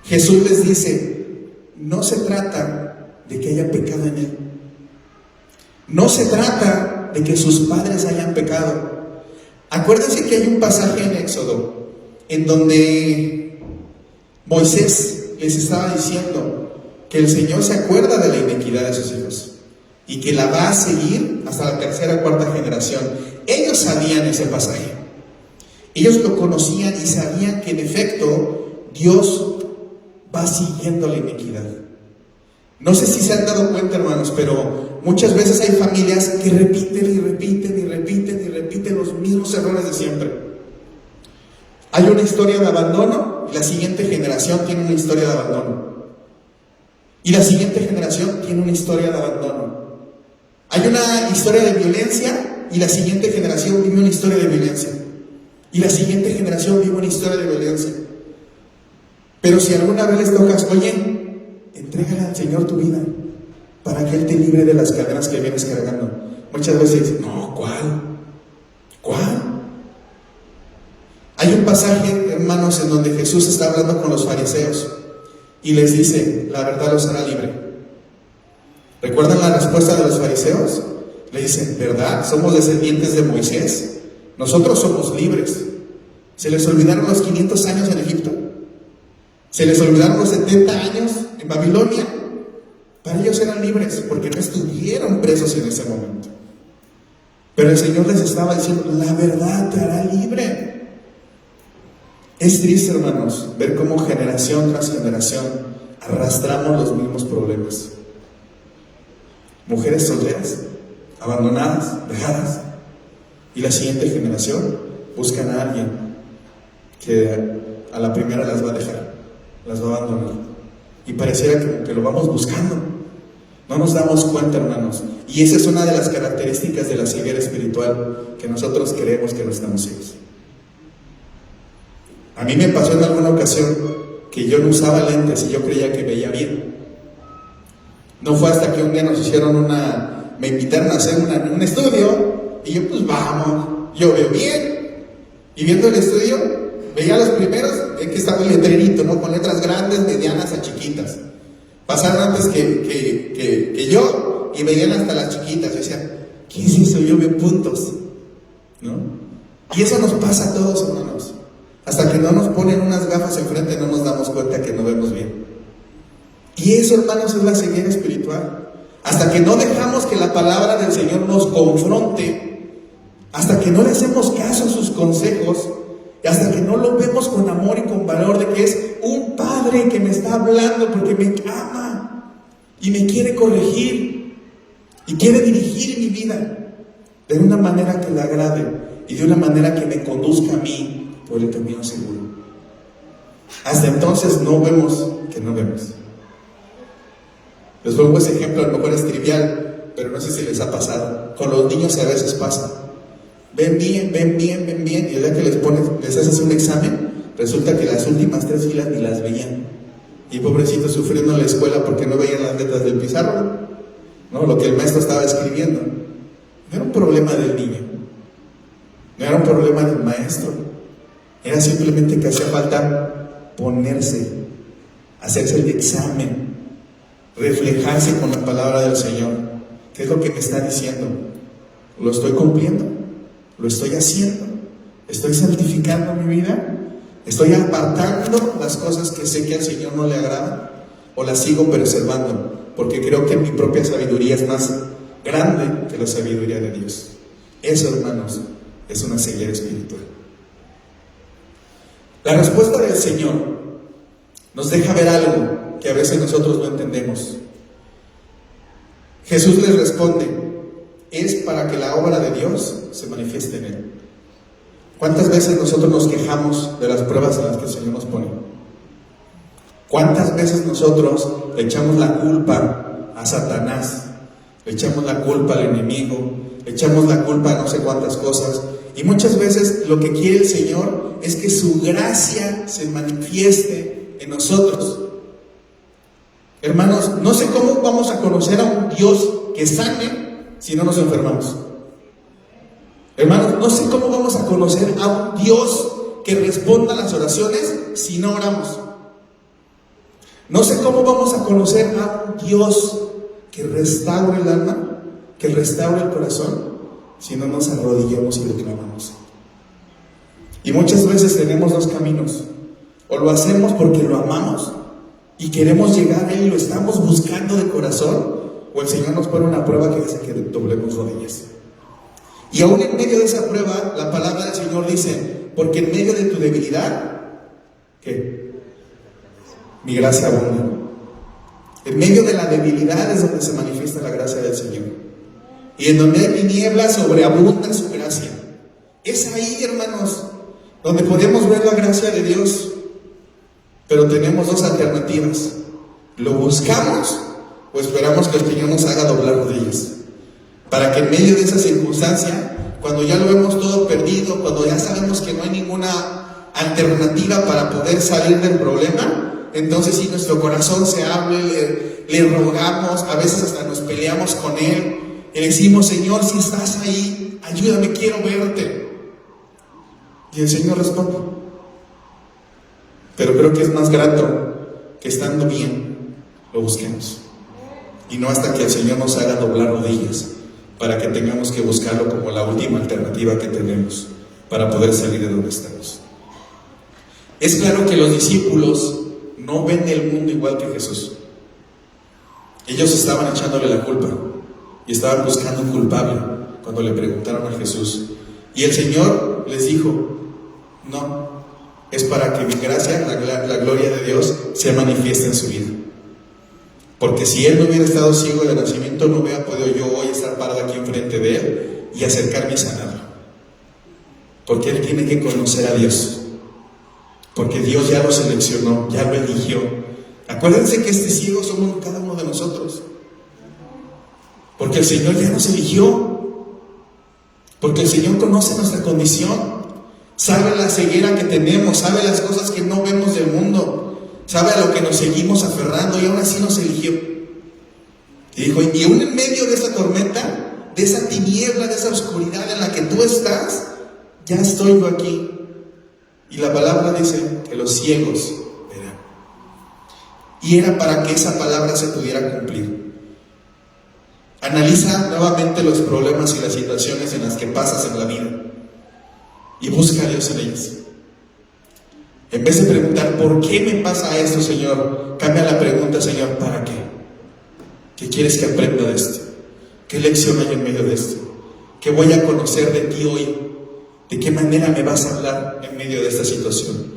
Jesús les dice: no se trata de que haya pecado en él. No se trata de que sus padres hayan pecado. Acuérdense que hay un pasaje en Éxodo en donde Moisés les estaba diciendo que el Señor se acuerda de la iniquidad de sus hijos y que la va a seguir hasta la tercera o cuarta generación. Ellos sabían ese pasaje. Ellos lo conocían y sabían que en efecto Dios va siguiendo la iniquidad. No sé si se han dado cuenta, hermanos, pero muchas veces hay familias que repiten los mismos errores de siempre. Hay una historia de abandono y la siguiente generación tiene una historia de abandono. Y la siguiente generación tiene una historia de abandono. Hay una historia de violencia y la siguiente generación vive una historia de violencia. Y la siguiente generación vive una historia de violencia. Pero si alguna vez les tocas: oye, entrégale al Señor tu vida para que Él te libre de las cadenas que vienes cargando, muchas veces dicen: no, ¿cuál? Hay un pasaje, hermanos, en donde Jesús está hablando con los fariseos y les dice: la verdad los hará libre. ¿Recuerdan la respuesta de los fariseos? Le dicen: ¿verdad? Somos descendientes de Moisés, nosotros somos libres. ¿Se les olvidaron los 500 años en Egipto? ¿Se les olvidaron los 70 años en Babilonia? Para ellos eran libres porque no estuvieron presos en ese momento. Pero el Señor les estaba diciendo: la verdad te hará libre. Es triste, hermanos, ver cómo generación tras generación arrastramos los mismos problemas. Mujeres solteras, abandonadas, dejadas, y la siguiente generación buscan a alguien que a la primera las va a dejar, las va a abandonar, y pareciera que lo vamos buscando. No nos damos cuenta, hermanos, y esa es una de las características de la ceguera espiritual, que nosotros creemos que no estamos ciegos. A mí me pasó en alguna ocasión que yo no usaba lentes y yo creía que veía bien. No fue hasta que un día nos hicieron me invitaron a hacer un estudio, y yo pues vamos, yo veo bien. Y viendo el estudio, veía los primeros, que estaba el letrerito, ¿no? Con letras grandes, medianas a chiquitas. Pasaron antes que yo, y veían hasta las chiquitas. Yo decía: ¿qué es eso? Yo veo puntos, ¿no? Y eso nos pasa a todos, hermanos. Hasta que no nos ponen unas gafas enfrente, no nos damos cuenta que no vemos bien. Y eso, hermanos, es la ceguera espiritual. Hasta que no dejamos que la palabra del Señor nos confronte, hasta que no le hacemos caso a sus consejos, y hasta que no lo vemos con amor y con valor de que es un Padre que me está hablando porque me ama y me quiere corregir y quiere dirigir mi vida de una manera que le agrade. y de una manera que me conduzca a mí por el camino seguro. Hasta entonces no vemos que no vemos. Les pongo ese ejemplo, a lo mejor es trivial, pero no sé si les ha pasado. Con los niños a veces pasa. Ven bien, y el día que les haces un examen, resulta que las últimas 3 filas ni las veían. Y pobrecitos sufriendo en la escuela porque no veían las letras del pizarrón, ¿no? Lo que el maestro estaba escribiendo. No era un problema del niño, no era un problema del maestro, era simplemente que hacía falta ponerse, hacerse el examen, reflejarse con la palabra del Señor. ¿Qué es lo que me está diciendo? ¿Lo estoy cumpliendo? ¿Lo estoy haciendo? ¿Estoy santificando mi vida? ¿Estoy apartando las cosas que sé que al Señor no le agradan? ¿O las sigo preservando? Porque creo que mi propia sabiduría es más grande que la sabiduría de Dios. Eso, hermanos, es una ceguera espiritual. La respuesta del Señor nos deja ver algo que a veces nosotros no entendemos. Jesús les responde: es para que la obra de Dios se manifieste en él. ¿Cuántas veces nosotros nos quejamos de las pruebas en las que el Señor nos pone? ¿Cuántas veces nosotros le echamos la culpa a Satanás? Le echamos la culpa al enemigo, le echamos la culpa a no sé cuántas cosas. Y muchas veces lo que quiere el Señor es que su gracia se manifieste en nosotros. Hermanos, no sé cómo vamos a conocer a un Dios que sane si no nos enfermamos. Hermanos, no sé cómo vamos a conocer a un Dios que responda a las oraciones si no oramos. No sé cómo vamos a conocer a un Dios que restaure el alma, que restaure el corazón, si no nos arrodillamos y lo clamamos. Y muchas veces tenemos 2 caminos: o lo hacemos porque lo amamos y queremos llegar a Él y lo estamos buscando de corazón, o el Señor nos pone una prueba que hace que doblemos rodillas. Y aún en medio de esa prueba, la palabra del Señor dice: porque en medio de tu debilidad, ¿qué? Mi gracia abunda. En medio de la debilidad es donde se manifiesta la gracia del Señor. Y en donde hay tinieblas, sobreabunda su gracia. Es ahí, hermanos, donde podemos ver la gracia de Dios. Pero tenemos 2 alternativas: ¿lo buscamos o esperamos que el Señor nos haga doblar rodillas? Para que en medio de esa circunstancia, cuando ya lo vemos todo perdido, cuando ya sabemos que no hay ninguna alternativa para poder salir del problema, entonces sí, nuestro corazón se abre, le rogamos, a veces hasta nos peleamos con Él, y le decimos: Señor, si estás ahí, ayúdame, quiero verte. Y el Señor responde. Pero creo que es más grato que estando bien lo busquemos, y no hasta que el Señor nos haga doblar rodillas, para que tengamos que buscarlo como la última alternativa que tenemos para poder salir de donde estamos. Es claro que los discípulos no ven el mundo igual que Jesús. Ellos estaban echándole la culpa y estaban buscando un culpable cuando le preguntaron a Jesús. Y el Señor les dijo: no, es para que mi gracia, la gloria de Dios, se manifieste en su vida. Porque si Él no hubiera estado ciego de nacimiento, no hubiera podido yo hoy estar parado aquí enfrente de Él y acercarme y sanarlo. Porque Él tiene que conocer a Dios. Porque Dios ya lo seleccionó, ya lo eligió. Acuérdense que este ciego somos cada uno de nosotros. Porque el Señor ya nos eligió. Porque el Señor conoce nuestra condición. Sabe la ceguera que tenemos, sabe las cosas que no vemos del mundo. Sabe a lo que nos seguimos aferrando, y aún así nos eligió. Y dijo: y aún en medio de esa tormenta, de esa tiniebla, de esa oscuridad en la que tú estás, ya estoy yo aquí. Y la palabra dice que los ciegos verán. Y era para que esa palabra se pudiera cumplir. Analiza nuevamente los problemas y las situaciones en las que pasas en la vida y busca a Dios en ellas. En vez de preguntar: ¿por qué me pasa esto, Señor?, cambia la pregunta: Señor, ¿para qué? ¿Qué quieres que aprenda de esto? ¿Qué lección hay en medio de esto? ¿Qué voy a conocer de ti hoy? ¿De qué manera me vas a hablar en medio de esta situación?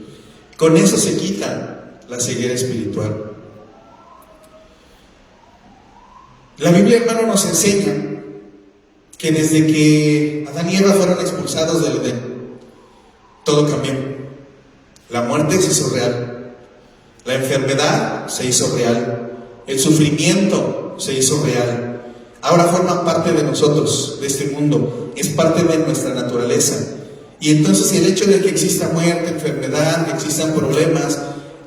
Con eso se quita la ceguera espiritual. La Biblia, hermano, nos enseña que desde que Adán y Eva fueron expulsados del Edén, todo cambió. La muerte se hizo real, la enfermedad se hizo real, el sufrimiento se hizo real. Ahora forman parte de nosotros, de este mundo, es parte de nuestra naturaleza. Y entonces el hecho de que exista muerte, enfermedad, que existan problemas,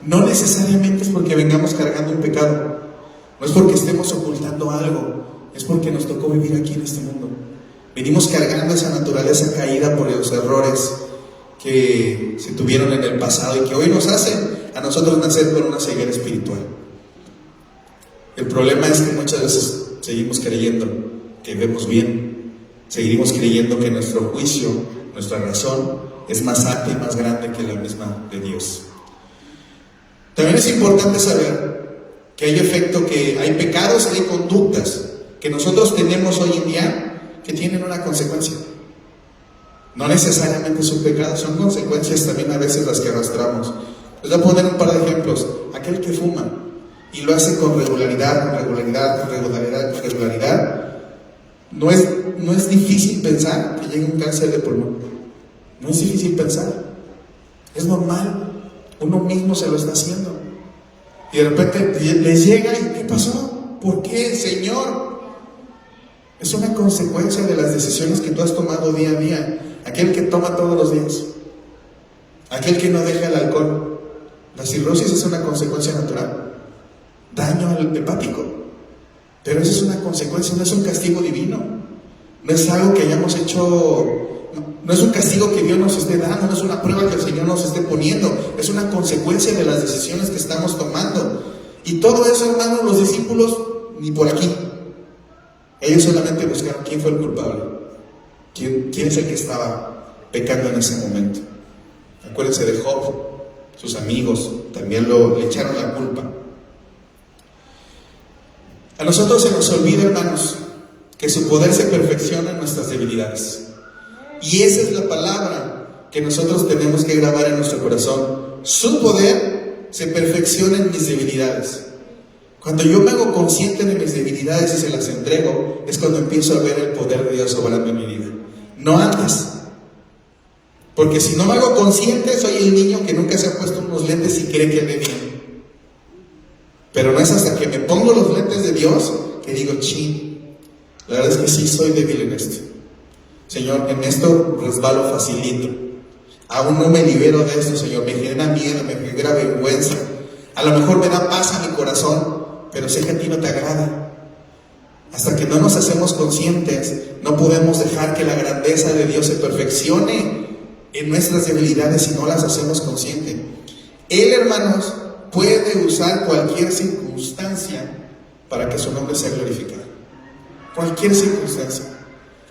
no necesariamente es porque vengamos cargando un pecado, no es porque estemos ocultando algo, es porque nos tocó vivir aquí en este mundo. Venimos cargando esa naturaleza caída por los errores que se tuvieron en el pasado y que hoy nos hacen a nosotros nacer con una ceguera espiritual. El problema es que muchas veces seguimos creyendo que vemos bien, seguimos creyendo que nuestro juicio, nuestra razón es más alta y más grande que la misma de Dios. También es importante saber que hay pecados y hay conductas que nosotros tenemos hoy en día que tienen una consecuencia. No necesariamente son pecados, son consecuencias también a veces las que arrastramos. Les voy a poner un par de ejemplos. Aquel que fuma y lo hace con regularidad, no es difícil pensar que llegue un cáncer de pulmón. No es difícil pensar. Es normal. Uno mismo se lo está haciendo. Y de repente les llega y ¿qué pasó? ¿Por qué, Señor? Es una consecuencia de las decisiones que tú has tomado día a día. Aquel que toma todos los días, aquel que no deja el alcohol. La cirrosis es una consecuencia natural, daño hepático, pero esa es una consecuencia, no es un castigo divino, no es algo que hayamos hecho, no es un castigo que Dios nos esté dando, no es una prueba que el Señor nos esté poniendo, es una consecuencia de las decisiones que estamos tomando. Y todo eso, hermanos, los discípulos ni por aquí. Ellos solamente buscaron quién fue el culpable. ¿Quién es el que estaba pecando en ese momento? Acuérdense de Job, sus amigos también le echaron la culpa. A nosotros se nos olvida, hermanos, que su poder se perfecciona en nuestras debilidades. Y esa es la palabra que nosotros tenemos que grabar en nuestro corazón. Su poder se perfecciona en mis debilidades. Cuando yo me hago consciente de mis debilidades y se las entrego, es cuando empiezo a ver el poder de Dios obrando en mi vida. No antes. Porque si no me hago consciente, soy el niño que nunca se ha puesto unos lentes y cree que ve bien. Pero no es hasta que me pongo los lentes de Dios que digo, chin, la verdad es que sí soy débil en esto. Señor, en esto resbalo facilito. Aún no me libero de esto, Señor. Me genera miedo, me genera vergüenza. A lo mejor me da paz a mi corazón, pero sé que a ti no te agrada. Hasta que no nos hacemos conscientes, no podemos dejar que la grandeza de Dios se perfeccione en nuestras debilidades si no las hacemos conscientes. Él, hermanos, puede usar cualquier circunstancia para que su nombre sea glorificado. Cualquier circunstancia.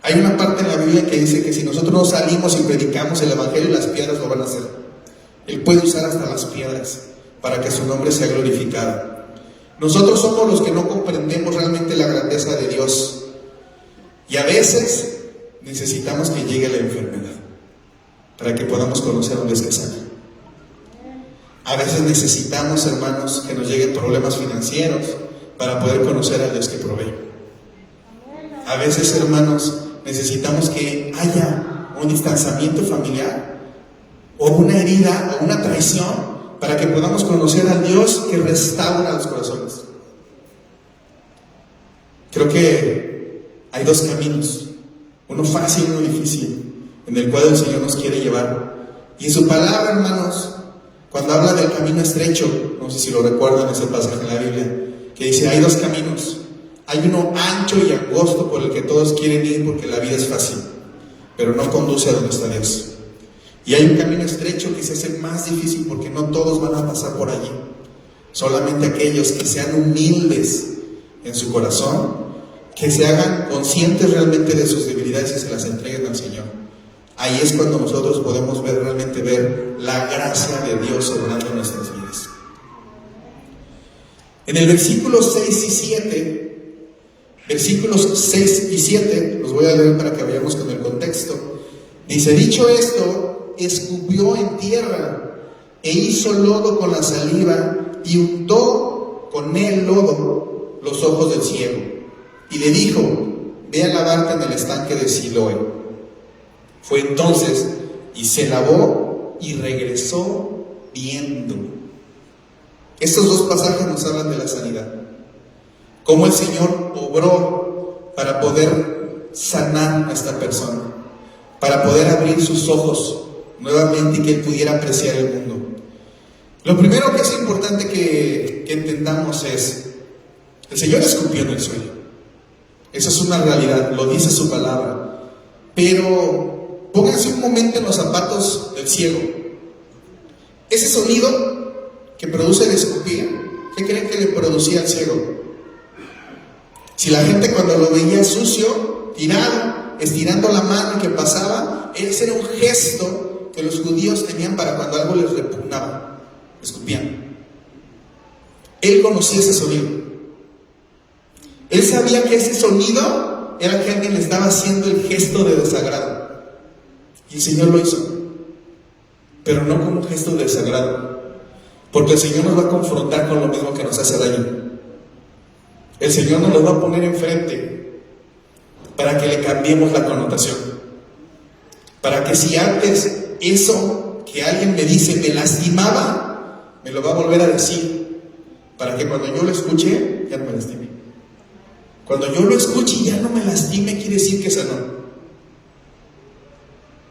Hay una parte en la Biblia que dice que si nosotros no salimos y predicamos el Evangelio, las piedras lo van a hacer. Él puede usar hasta las piedras para que su nombre sea glorificado. Nosotros somos los que no comprendemos realmente la grandeza de Dios. Y a veces necesitamos que llegue la enfermedad para que podamos conocer a un Dios que sana. A veces necesitamos, hermanos, que nos lleguen problemas financieros para poder conocer a Dios que provee. A veces, hermanos, necesitamos que haya un distanciamiento familiar o una herida o una traición para que podamos conocer al Dios que restaura los corazones. Creo que hay dos caminos, uno fácil y uno difícil, en el cual el Señor nos quiere llevar. Y en su palabra, hermanos, cuando habla del camino estrecho, no sé si lo recuerdan ese pasaje en la Biblia, que dice, hay dos caminos. Hay uno ancho y angosto por el que todos quieren ir porque la vida es fácil, pero no conduce a donde está Dios. Y hay un camino estrecho que se hace más difícil porque no todos van a pasar por allí. Solamente aquellos que sean humildes en su corazón, que se hagan conscientes realmente de sus debilidades y se las entreguen al Señor. Ahí es cuando nosotros podemos realmente ver la gracia de Dios obrando en nuestras vidas. En el versículos 6 y 7, versículos 6 y 7, los voy a leer para que vayamos con el contexto. Dice, dicho esto, escupió en tierra e hizo lodo con la saliva y untó con el lodo los ojos del ciego. Y le dijo, ve a lavarte en el estanque de Siloé. Fue entonces y se lavó y regresó viendo. Estos dos pasajes nos hablan de la sanidad. Cómo el Señor obró para poder sanar a esta persona, para poder abrir sus ojos nuevamente y que él pudiera apreciar el mundo. Lo primero que es importante que entendamos es, el Señor escupió en el suelo. Esa es una realidad, lo dice su palabra. Pero pónganse un momento en los zapatos del ciego. Ese sonido que produce el escupir, ¿qué creen que le producía al ciego? Si la gente cuando lo veía sucio, tirado, estirando la mano que pasaba, ese era un gesto que los judíos tenían para cuando algo les repugnaba, escupían. Él conocía ese sonido. Él sabía que ese sonido era que alguien le estaba haciendo el gesto de desagrado. Y el Señor lo hizo, pero no como un gesto de desagrado, porque el Señor nos va a confrontar con lo mismo que nos hace daño. El Señor nos lo va a poner enfrente para que le cambiemos la connotación. Para que si antes eso que alguien me dice me lastimaba, me lo va a volver a decir. Para que cuando yo lo escuche, ya no me lastime. Cuando yo lo escuche y ya no me lastime, quiere decir que sanó.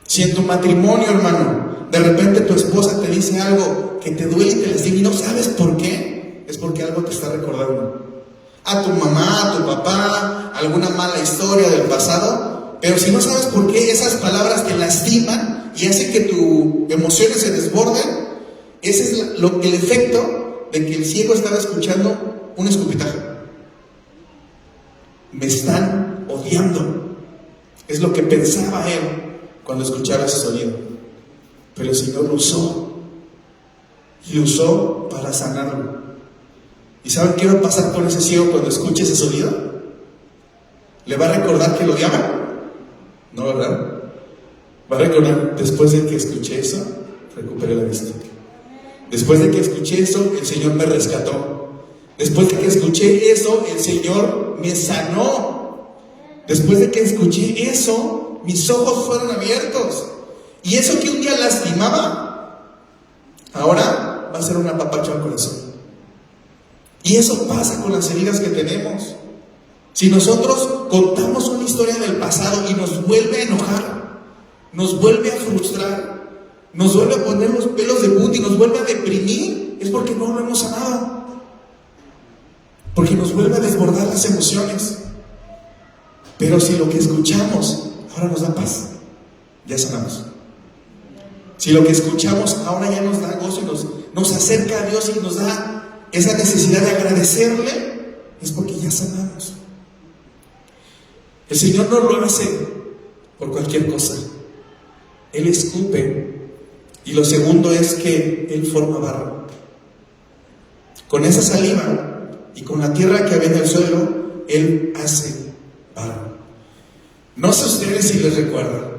Si en tu matrimonio, hermano, de repente tu esposa te dice algo que te duele y te lastima y no sabes por qué, es porque algo te está recordando. A tu mamá, a tu papá, alguna mala historia del pasado, pero si no sabes por qué esas palabras te lastiman y hacen que tus emociones se desborden, ese es el efecto de que el ciego estaba escuchando un escupitaje. Me están odiando, es lo que pensaba él cuando escuchaba ese sonido, pero el Señor lo usó y lo usó para sanarlo. ¿Y saben qué va a pasar con ese ciego cuando escuche ese sonido? ¿Le va a recordar que lo odiaba? No, ¿verdad? Va a recordar, después de que escuché eso, recuperé la vista. Después de que escuché eso, el Señor me rescató. Después de que escuché eso, el Señor me sanó. Después de que escuché eso, mis ojos fueron abiertos. Y eso que un día lastimaba, ahora va a ser un apapacho al corazón. Y eso pasa con las heridas que tenemos. Si nosotros contamos una historia del pasado y nos vuelve a enojar, nos vuelve a frustrar, nos vuelve a poner los pelos de punta y nos vuelve a deprimir, es porque no lo hemos sanado. Porque nos vuelve a desbordar las emociones. Pero si lo que escuchamos ahora nos da paz, ya sanamos. Si lo que escuchamos ahora ya nos da gozo y nos acerca a Dios y nos da esa necesidad de agradecerle, es porque ya sanamos. El Señor no lo hace por cualquier cosa. Él escupe. Y lo segundo es que Él forma barro. Con esa saliva y con la tierra que había en el suelo, Él hace barro. No sé ustedes si les recuerda,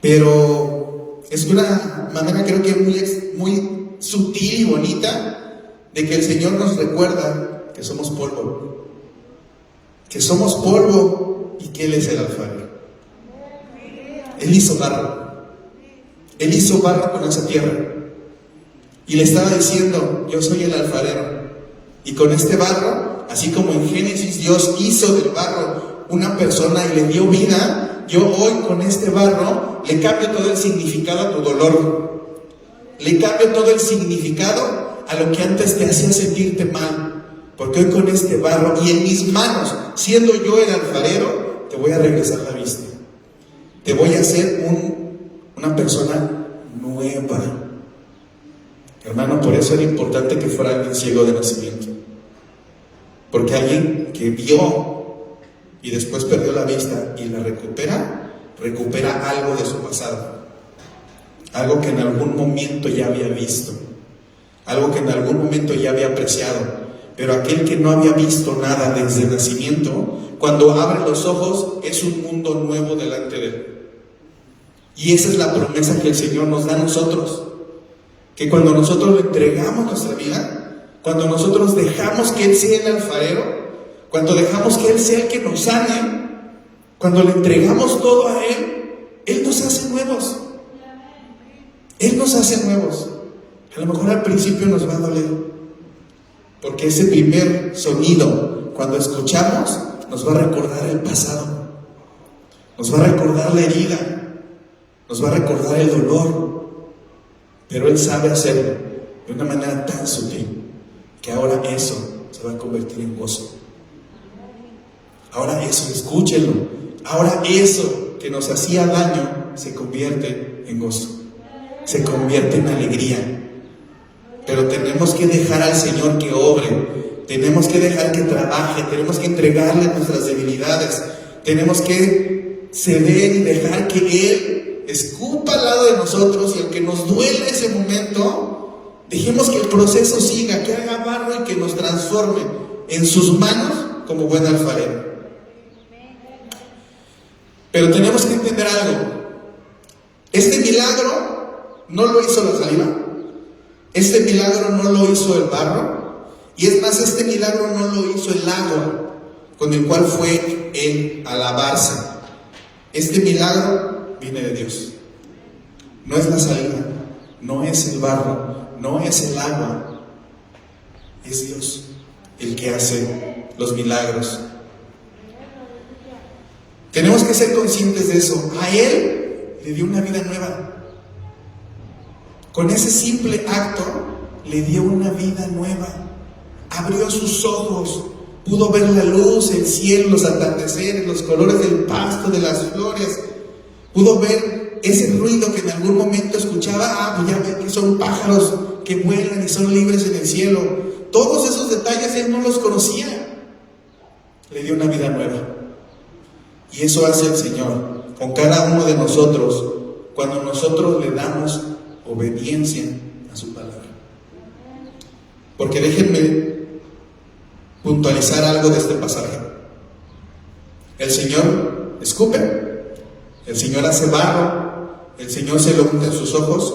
pero es una manera, creo que muy sutil y bonita, de que el Señor nos recuerda que somos polvo. Que somos polvo y que Él es el alfarero. Él hizo barro. Él hizo barro con esa tierra. Y le estaba diciendo, yo soy el alfarero. Y con este barro, así como en Génesis Dios hizo del barro una persona y le dio vida, yo hoy con este barro le cambio todo el significado a tu dolor. Le cambio todo el significado a lo que antes te hacía sentirte mal. Porque hoy con este barro y en mis manos, siendo yo el alfarero, te voy a regresar la vista. Te voy a hacer una persona nueva. Hermano, por eso era importante que fuera alguien ciego de nacimiento. Porque alguien que vio y después perdió la vista y la recupera algo de su pasado. Algo que en algún momento ya había visto. Algo que en algún momento ya había apreciado. Pero aquel que no había visto nada desde el nacimiento, cuando abre los ojos, es un mundo nuevo delante de él. Y esa es la promesa que el Señor nos da a nosotros. Que cuando nosotros le entregamos nuestra vida, cuando nosotros dejamos que Él sea el alfarero, cuando dejamos que Él sea el que nos sane, Cuando le entregamos todo a Él nos hace nuevos. Él nos hace nuevos. A lo mejor al principio nos va a doler, porque ese primer sonido, cuando escuchamos, nos va a recordar el pasado, nos va a recordar la herida, nos va a recordar el dolor, pero Él sabe hacerlo de una manera tan sutil que ahora eso se va a convertir en gozo. Ahora eso, escúchenlo, ahora eso que nos hacía daño se convierte en gozo, se convierte en alegría. Pero tenemos que dejar al Señor que obre, tenemos que dejar que trabaje, tenemos que entregarle nuestras debilidades, tenemos que ceder y dejar que Él escupa al lado de nosotros, y aunque nos duele ese momento, dejemos que el proceso siga, que haga barro y que nos transforme en sus manos como buen alfarero. Pero tenemos que entender algo. Este milagro no lo hizo la saliva, este milagro no lo hizo el barro, y es más, este milagro no lo hizo el agua con el cual fue Él a lavarse. Este milagro viene de Dios. No es la saliva, no es el barro, no es el agua, es Dios el que hace los milagros. Tenemos que ser conscientes de eso. A Él le dio una vida nueva. Con ese simple acto le dio una vida nueva. Abrió sus ojos, pudo ver la luz, el cielo, los atardeceres, los colores del pasto, de las flores. Pudo ver ese ruido que en algún momento escuchaba. Pues ya ve que son pájaros que vuelan y son libres en el cielo. Todos esos detalles Él no los conocía. Le dio una vida nueva. Y eso hace el Señor con cada uno de nosotros cuando nosotros le damos obediencia a su palabra. Porque déjenme puntualizar algo de este pasaje. El Señor escupe, el Señor hace barro, el Señor se lo unta en sus ojos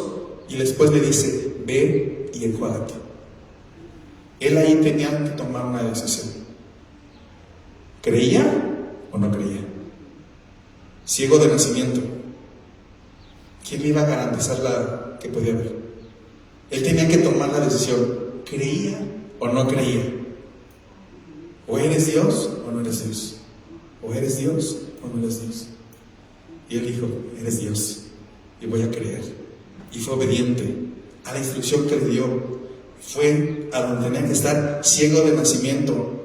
y después le dice: ve y enjuágate. Él ahí tenía que tomar una decisión. ¿Creía o no creía? Ciego de nacimiento, ¿quién le iba a garantizar que podía ver? Él tenía que tomar la decisión. ¿Creía o no creía? O eres Dios o no eres Dios. O eres Dios o no eres Dios. Y Él dijo: eres Dios, y voy a creer. Y fue obediente a la instrucción que le dio. Fue a donde tenía que estar, ciego de nacimiento.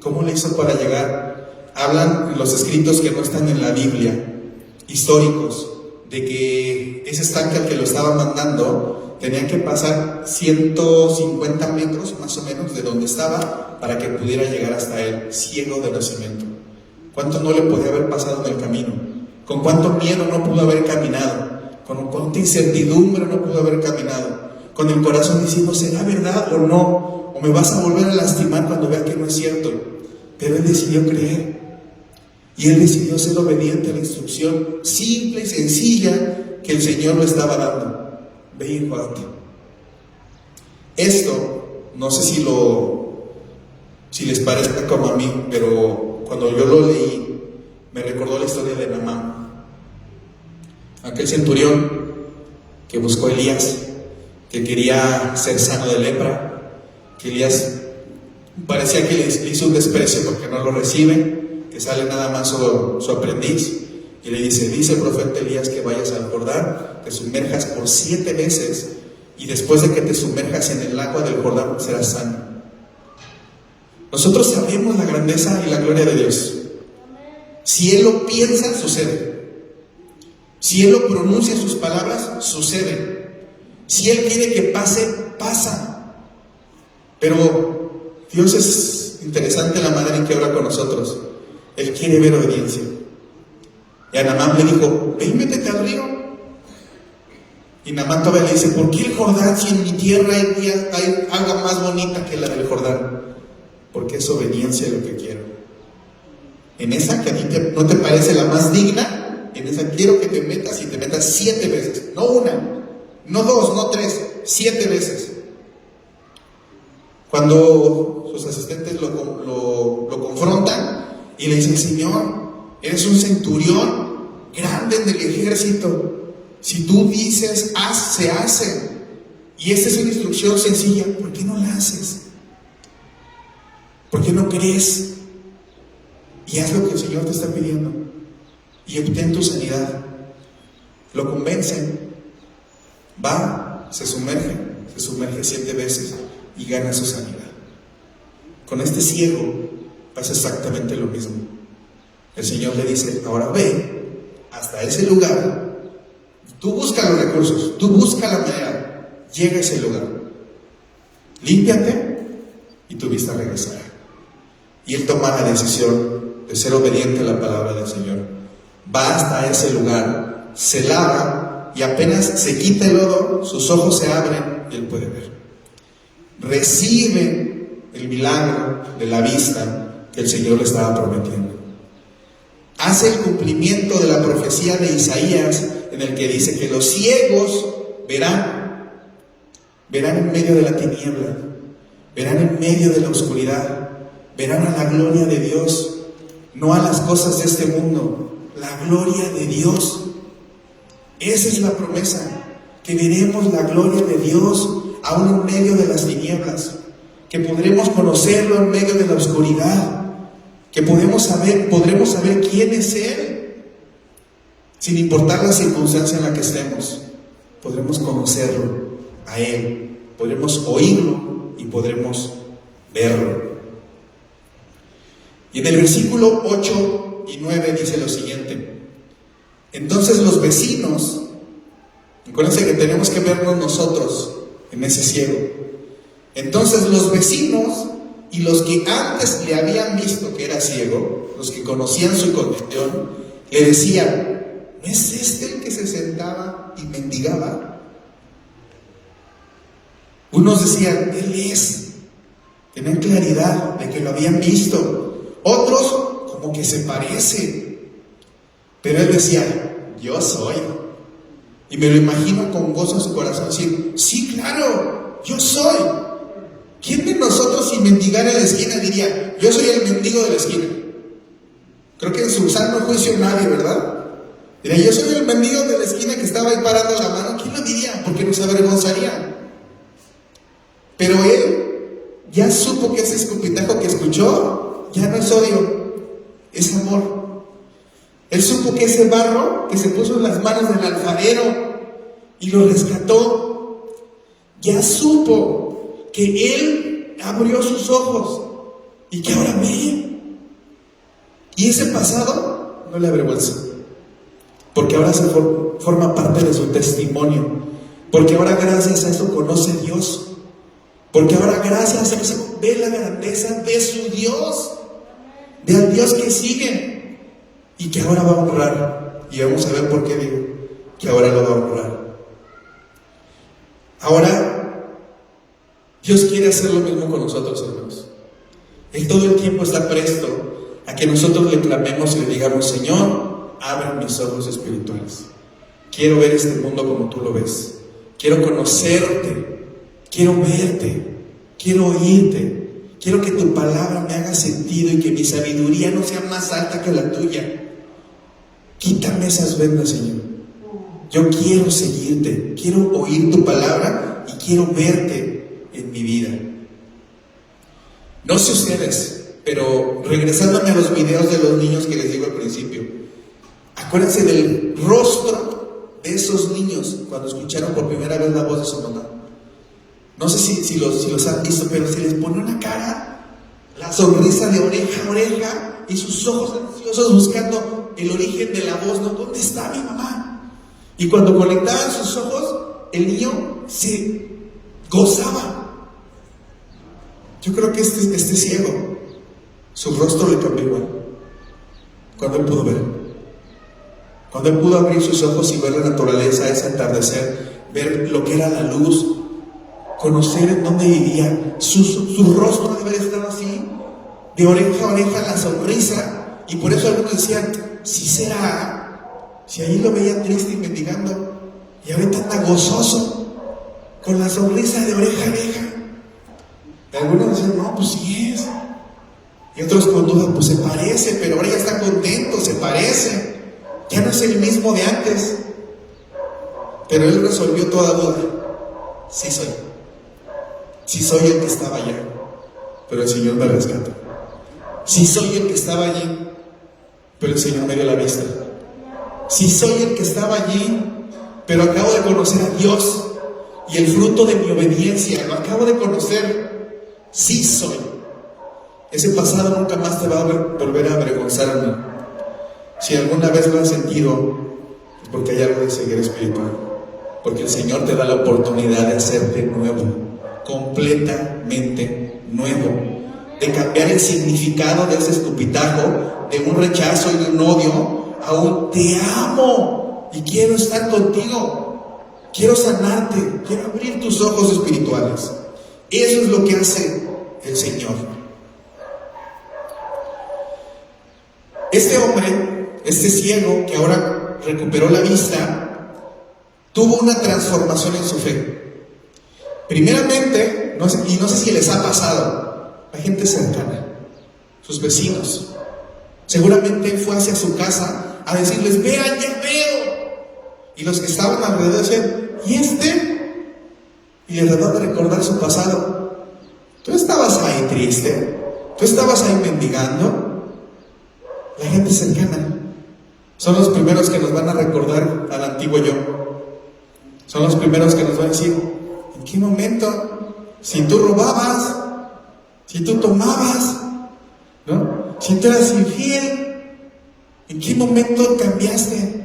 ¿Cómo le hizo para llegar? Hablan en los escritos que no están en la Biblia, históricos, de que ese estanque al que lo estaba mandando tenía que pasar 150 metros más o menos de donde estaba para que pudiera llegar hasta él, ciego de nacimiento. ¿Cuánto no le podía haber pasado en el camino? ¿Con cuánto miedo no pudo haber caminado? ¿Con cuánta incertidumbre no pudo haber caminado? Con el corazón diciendo: ¿será verdad o no? ¿O me vas a volver a lastimar cuando vea que no es cierto? Pero él decidió creer. Y él decidió ser obediente a la instrucción simple y sencilla que el Señor le estaba dando: ve y enjuágate. Esto, no sé si les parezca como a mí, pero cuando yo lo leí, me recordó la historia de Naamán, aquel centurión que buscó a Elías, que quería ser sano de lepra, que Elías parecía que le hizo un desprecio porque no lo recibe, que sale nada más su aprendiz y le dice: dice el profeta Elías que vayas al Jordán, te sumerjas por 7 veces y después de que te sumerjas en el agua del Jordán serás sano. Nosotros sabemos la grandeza y la gloria de Dios. Si Él lo piensa, sucede. Si Él lo pronuncia sus palabras, sucede. Si Él quiere que pase, pasa. Pero Dios es interesante la manera en que habla con nosotros. Él quiere ver obediencia. Y a Naamán le dijo: ve y métete al río. Y Naamán todavía le dice: ¿por qué el Jordán si en mi tierra hay agua más bonita que la del Jordán? Porque es obediencia lo que quiero. En esa que a ti no te parece la más digna, en esa quiero que te metas, y te metas 7 veces. No una, no 2, no 3, 7 veces. Cuando sus asistentes lo confrontan y le dicen: Señor, Eres un centurión grande en el ejército. Si tú dices, haz, se hace. Y esta es una instrucción sencilla. ¿Por qué no la haces? ¿Por qué no crees? Y haz lo que el Señor te está pidiendo. Y obtén tu sanidad. Lo convencen. Va, se sumerge 7 veces y gana su sanidad. Con este ciego pasa exactamente lo mismo. El Señor le dice, ahora ve hasta ese lugar. Tú busca los recursos, tú busca la manera. Llega a ese lugar. Límpiate y tu vista regresará. Y él toma la decisión de ser obediente a la palabra del Señor. Va hasta ese lugar, se lava y apenas se quita el lodo, sus ojos se abren y él puede ver. Recibe el milagro de la vista que el Señor le estaba prometiendo. Hace el cumplimiento de la profecía de Isaías, en el que dice que los ciegos verán en medio de la tiniebla, verán en medio de la oscuridad, verán a la gloria de Dios, no a las cosas de este mundo, la gloria de Dios. Esa es la promesa, que veremos la gloria de Dios aún en medio de las tinieblas, que podremos conocerlo en medio de la oscuridad, que podremos saber quién es Él, sin importar la circunstancia en la que estemos. Podremos conocerlo a Él, podremos oírlo y podremos verlo. Y en el versículo 8 y 9 dice lo siguiente: entonces los vecinos, acuérdense que tenemos que vernos nosotros en ese ciego. Entonces los vecinos y los que antes le habían visto que era ciego, los que conocían su condición, le decían, ¿no es este el que se sentaba y mendigaba? Unos decían, él es. Tenían claridad de que lo habían visto. Otros, como que se parece. Pero él decía, yo soy. Y me lo imagino con gozo en su corazón decir, sí, claro, yo soy. ¿Quién de nosotros, si mendigara en la esquina, diría, yo soy el mendigo de la esquina? Creo que en su sano juicio nadie, ¿verdad? Diría, yo soy el mendigo de la esquina que estaba ahí parando la mano. ¿Quién lo diría? Porque nos avergonzaría. Pero él ya supo que ese escupitajo que escuchó ya no es odio, es amor. Él supo que ese barro que se puso en las manos del alfarero y lo rescató, ya supo que él abrió sus ojos y que ahora ve. Y ese pasado no le avergüenza, porque ahora se forma parte de su testimonio, porque ahora gracias a eso conoce a Dios, porque ahora gracias a eso ve la grandeza de su Dios, del Dios que sigue y que ahora va a honrar. Y vamos a ver por qué digo que ahora lo va a honrar. Ahora Dios quiere hacer lo mismo con nosotros, hermanos. Él todo el tiempo está presto a que nosotros le clamemos y le digamos, Señor, abre mis ojos espirituales. Quiero ver este mundo como tú lo ves. Quiero conocerte. Quiero verte. Quiero oírte. Quiero que tu palabra me haga sentido y que mi sabiduría no sea más alta que la tuya. Quítame esas vendas, Señor. Yo quiero seguirte. Quiero oír tu palabra y quiero verte en mi vida. No sé ustedes, pero regresándome a los videos de los niños que les digo al principio, acuérdense del rostro de esos niños cuando escucharon por primera vez la voz de su mamá. No sé si los han visto, pero se les pone una cara, la sonrisa de oreja a oreja y sus ojos ansiosos buscando el origen de la voz, ¿no? ¿Dónde está mi mamá? Y cuando conectaban sus ojos, el niño se gozaba. Yo creo que este ciego, su rostro le cambió igual cuando él pudo ver, cuando él pudo abrir sus ojos y ver la naturaleza, ese atardecer, ver lo que era la luz, conocer en dónde vivía. Su rostro debe haber estado así, de oreja a oreja, la sonrisa. Y por eso algunos decían, si será, si ahí lo veían triste y mendigando, y ahorita anda gozoso, con la sonrisa de oreja a oreja. Algunos decían, no, pues sí es. Y otros con dudas, pues se parece, pero ahora ya está contento, se parece. Ya no es el mismo de antes. Pero él resolvió toda duda. Sí soy. Sí soy el que estaba allá. Pero el Señor me rescató. Sí soy el que estaba allí. Pero el Señor me dio la vista. Sí soy el que estaba allí. Pero acabo de conocer a Dios. Y el fruto de mi obediencia lo acabo de conocer. Sí soy. Ese pasado nunca más te va a volver a avergonzarme. Si alguna vez lo has sentido, es porque hay algo de ceguera espiritual. Porque el Señor te da la oportunidad de hacerte nuevo, completamente nuevo, de cambiar el significado de ese escupitajo, de un rechazo y de un odio, a un te amo y quiero estar contigo, quiero sanarte, quiero abrir tus ojos espirituales. Eso es lo que hace el Señor. Este hombre, este ciego que ahora recuperó la vista, tuvo una transformación en su fe. Primeramente, no sé si les ha pasado, la gente cercana, sus vecinos, seguramente fue hacia su casa a decirles, vean, ya veo. Y los que estaban alrededor decían, ¿y este? Y le trató de recordar su pasado. Tú estabas ahí triste, tú estabas ahí mendigando. La gente cercana son los primeros que nos van a recordar al antiguo yo. Son los primeros que nos van a decir, ¿en qué momento? Si tú robabas, si tú tomabas, ¿no? Si tú eras infiel, ¿en qué momento cambiaste?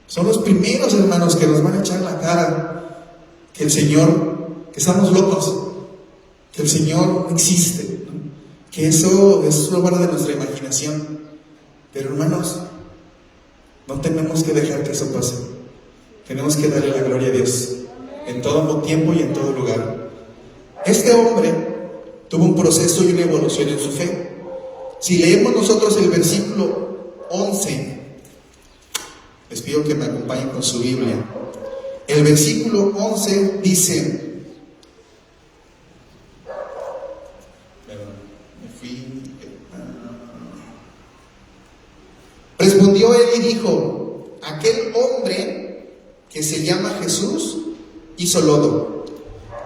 Son los primeros, hermanos, que nos van a echar la cara que el Señor, que estamos locos, que el Señor no existe, ¿no? Que eso es obra de nuestra imaginación. Pero hermanos, no tenemos que dejar que eso pase. Tenemos que darle la gloria a Dios en todo tiempo y en todo lugar. Este hombre tuvo un proceso y una evolución en su fe. Si leemos nosotros el versículo 11, les pido que me acompañen con su Biblia. El versículo 11 dice, respondió él y dijo, aquel hombre que se llama Jesús hizo lodo.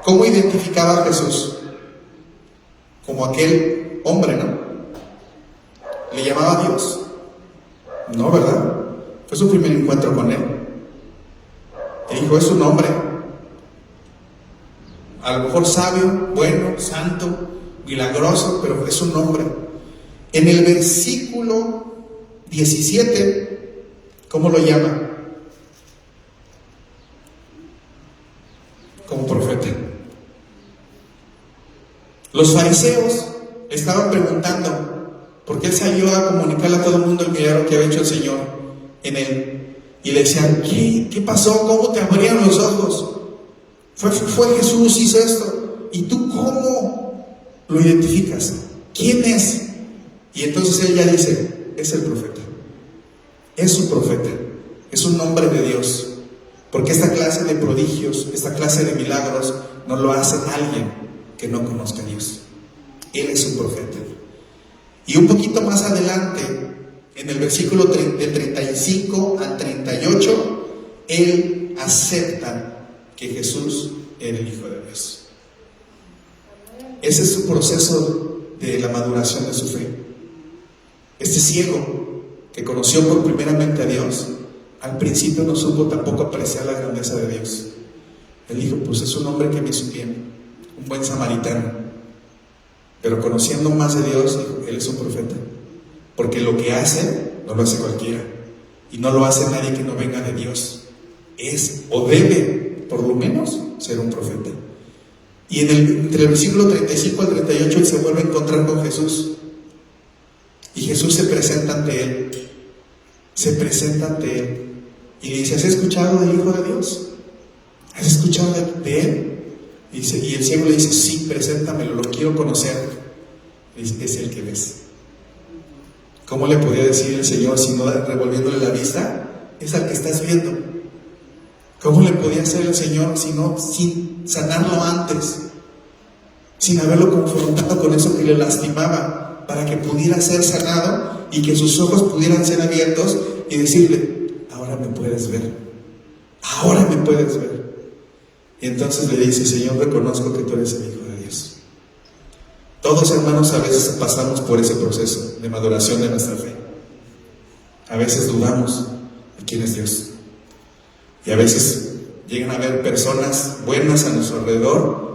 ¿Cómo identificaba a Jesús? Como aquel hombre, ¿no? ¿Le llamaba a Dios? No, ¿verdad? Fue su primer encuentro con él. Le dijo, es un hombre. A lo mejor sabio, bueno, santo, milagroso, pero es un hombre. En el versículo 17, ¿cómo lo llama? Como profeta. Los fariseos estaban preguntando, porque él salió a comunicarle a todo el mundo el milagro que había hecho el Señor en él. Y le decían, ¿qué pasó? ¿Cómo te abrieron los ojos? Fue Jesús, hizo esto. ¿Y tú cómo lo identificas? ¿Quién es? Y entonces él ya dice, es el profeta. Es un profeta. Es un hombre de Dios. Porque esta clase de prodigios, esta clase de milagros, no lo hace alguien que no conozca a Dios. Él es un profeta. Y un poquito más adelante, en el versículo del 35 al 38, él acepta que Jesús era el Hijo de Dios. Ese es su proceso de la maduración de su fe. Este ciego que conoció por primeramente a Dios, al principio no supo tampoco apreciar la grandeza de Dios. Él dijo, pues es un hombre que me hizo bien, un buen samaritano. Pero conociendo más de Dios, dijo, él es un profeta. Porque lo que hace, no lo hace cualquiera. Y no lo hace nadie que no venga de Dios. Es, o debe, por lo menos, ser un profeta. Y entre el versículo 35 al 38, él se vuelve a encontrar con Jesús. Y Jesús se presenta ante él. Se presenta ante él. Y le dice, ¿has escuchado del Hijo de Dios? ¿Has escuchado de él? Y el ciego le dice, sí, preséntamelo, lo quiero conocer. Es el que ves. ¿Cómo le podía decir el Señor si no revolviéndole la vista? Es al que estás viendo. ¿Cómo le podía hacer el Señor sin sanarlo antes? Sin haberlo confrontado con eso que le lastimaba. para que pudiera ser sanado y que sus ojos pudieran ser abiertos y decirle: ahora me puedes ver, ahora me puedes ver. Y entonces le dice: Señor, reconozco que tú eres el Hijo de Dios. Todos, hermanos, a veces pasamos por ese proceso de maduración de nuestra fe. A veces dudamos de quién es Dios. Y a veces llegan a haber personas buenas a nuestro alrededor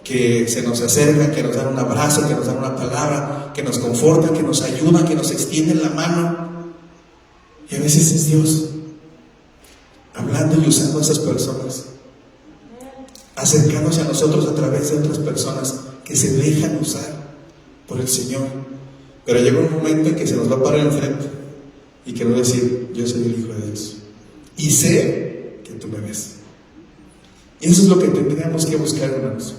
que se nos acercan, que nos dan un abrazo, que nos dan una palabra, que nos confortan, que nos ayudan, que nos extienden la mano. Y a veces es Dios hablando y usando a esas personas, acercándose a nosotros a través de otras personas que se dejan usar por el Señor. Pero llega un momento en que se nos va a parar enfrente y que nos va a decir: yo soy el Hijo de Dios y sé que tú me ves. Y eso es lo que tendríamos que buscar, hermanos,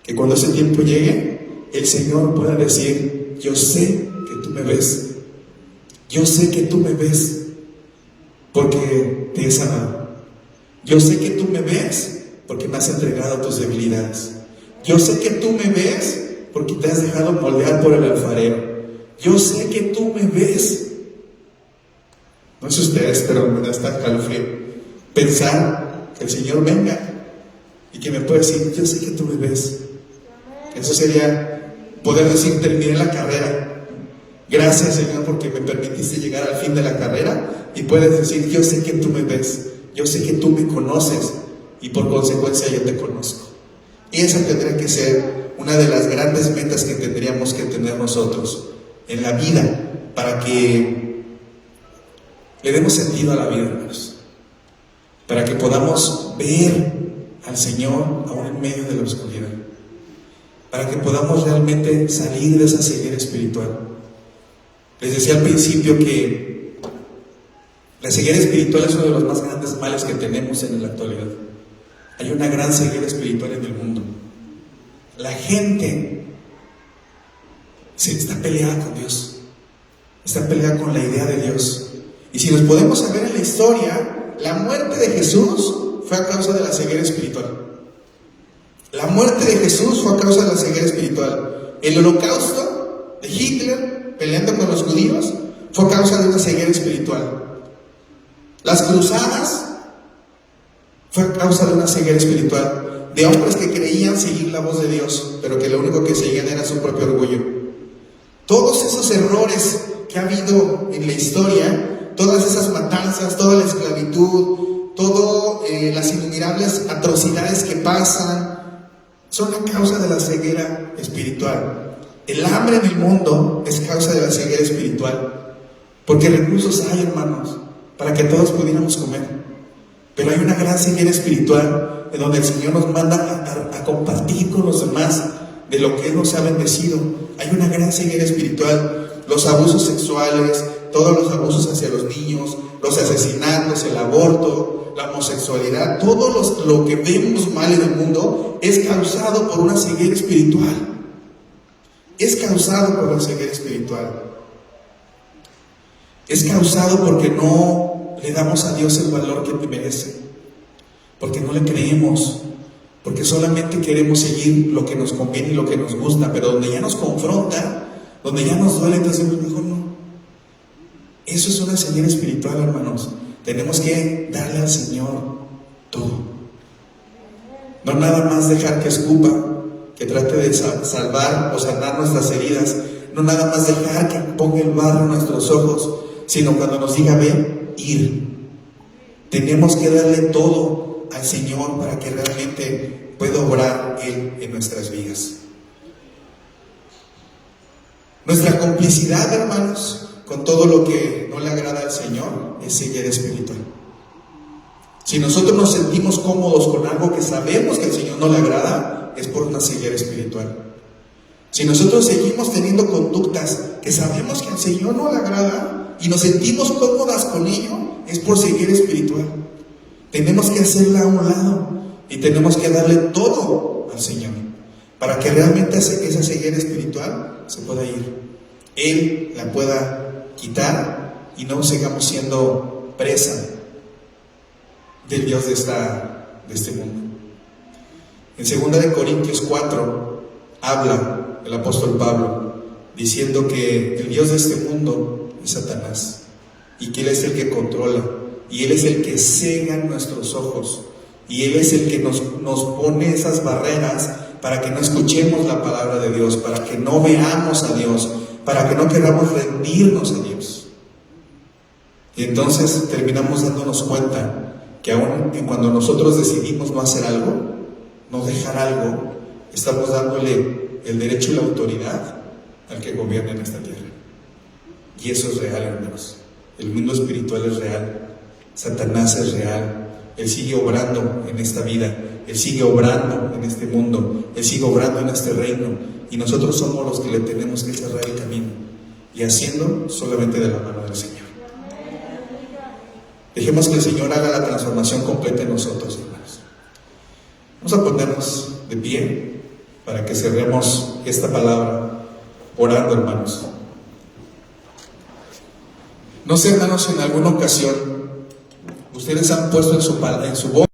que cuando ese tiempo llegue, el Señor pueda decir: yo sé que tú me ves, yo sé que tú me ves porque te he sanado, yo sé que tú me ves porque me has entregado tus debilidades, yo sé que tú me ves porque te has dejado moldear por el alfarero, yo sé que tú me ves. No sé ustedes, pero me da hasta calofrío pensar que el Señor venga y que me pueda decir: yo sé que tú me ves. Eso sería poder decir: terminé la carrera, gracias, Señor, porque me permitiste llegar al fin de la carrera. Y puedes decir: yo sé que tú me ves, yo sé que tú me conoces y por consecuencia yo te conozco. Y esa tendría que ser una de las grandes metas que tendríamos que tener nosotros en la vida, para que le demos sentido a la vida, hermanos, para que podamos ver al Señor aún en medio de la oscuridad, para que podamos realmente salir de esa ceguera espiritual. Les decía al principio que la ceguera espiritual es uno de los más grandes males que tenemos en la actualidad. Hay una gran ceguera espiritual en el mundo. La gente está peleada con Dios, está peleada con la idea de Dios. Y si nos podemos saber en la historia, la muerte de Jesús fue a causa de la ceguera espiritual. La muerte de Jesús fue a causa de la ceguera espiritual. El holocausto de Hitler peleando con los judíos fue a causa de una ceguera espiritual. Las cruzadas fue a causa de una ceguera espiritual, de hombres que creían seguir la voz de Dios, pero que lo único que seguían era su propio orgullo. Todos esos errores que ha habido en la historia, todas esas matanzas, toda la esclavitud, todas las innumerables atrocidades que pasan, son a causa de la ceguera espiritual. El hambre en el mundo es causa de la ceguera espiritual, porque recursos hay, hermanos, para que todos pudiéramos comer. Pero hay una gran ceguera espiritual en donde el Señor nos manda a compartir con los demás de lo que Él nos ha bendecido. Hay una gran ceguera espiritual. Los abusos sexuales, todos los abusos hacia los niños, los asesinatos, el aborto, la homosexualidad, todo lo que vemos mal en el mundo es causado por una ceguera espiritual. Es causado por una ceguera espiritual. Es causado porque no le damos a Dios el valor que merece, porque no le creemos, porque solamente queremos seguir lo que nos conviene y lo que nos gusta, pero donde ya nos confronta, donde ya nos duele, entonces mejor no. Eso es una ceguera espiritual, hermanos. Tenemos que darle al Señor todo. No nada más dejar que escupa, que trate de salvar o sanar nuestras heridas. No nada más dejar que ponga el barro en nuestros ojos, sino cuando nos diga ven, ir. Tenemos que darle todo al Señor para que realmente pueda obrar Él en nuestras vidas. Nuestra complicidad, hermanos, con todo lo que no le agrada al Señor es ceguera espiritual. Si nosotros nos sentimos cómodos con algo que sabemos que al Señor no le agrada, es por una ceguera espiritual. Si nosotros seguimos teniendo conductas que sabemos que al Señor no le agrada y nos sentimos cómodas con ello, es por ceguera espiritual. Tenemos que hacerla a un lado y tenemos que darle todo al Señor para que realmente esa ceguera espiritual se pueda ir. Él la pueda quitar y no sigamos siendo presa del Dios de este mundo. En 2 Corintios 4 habla el apóstol Pablo diciendo que el Dios de este mundo es Satanás y que Él es el que controla y Él es el que cega nuestros ojos y Él es el que nos pone esas barreras para que no escuchemos la palabra de Dios, para que no veamos a Dios, para que no queramos rendirnos a Dios. Y entonces terminamos dándonos cuenta que aún cuando nosotros decidimos no hacer algo, no dejar algo, estamos dándole el derecho y la autoridad al que gobierna en esta tierra. Y eso es real, hermanos. El mundo espiritual es real. Satanás es real. Él sigue obrando en esta vida. Él sigue obrando en este mundo. Él sigue obrando en este reino. Y nosotros somos los que le tenemos que cerrar el camino. Y haciendo solamente de la mano del Señor. Dejemos que el Señor haga la transformación completa en nosotros, hermanos. Vamos a ponernos de pie para que cerremos esta palabra orando, hermanos. No sé, hermanos, en alguna ocasión ustedes han puesto en su boca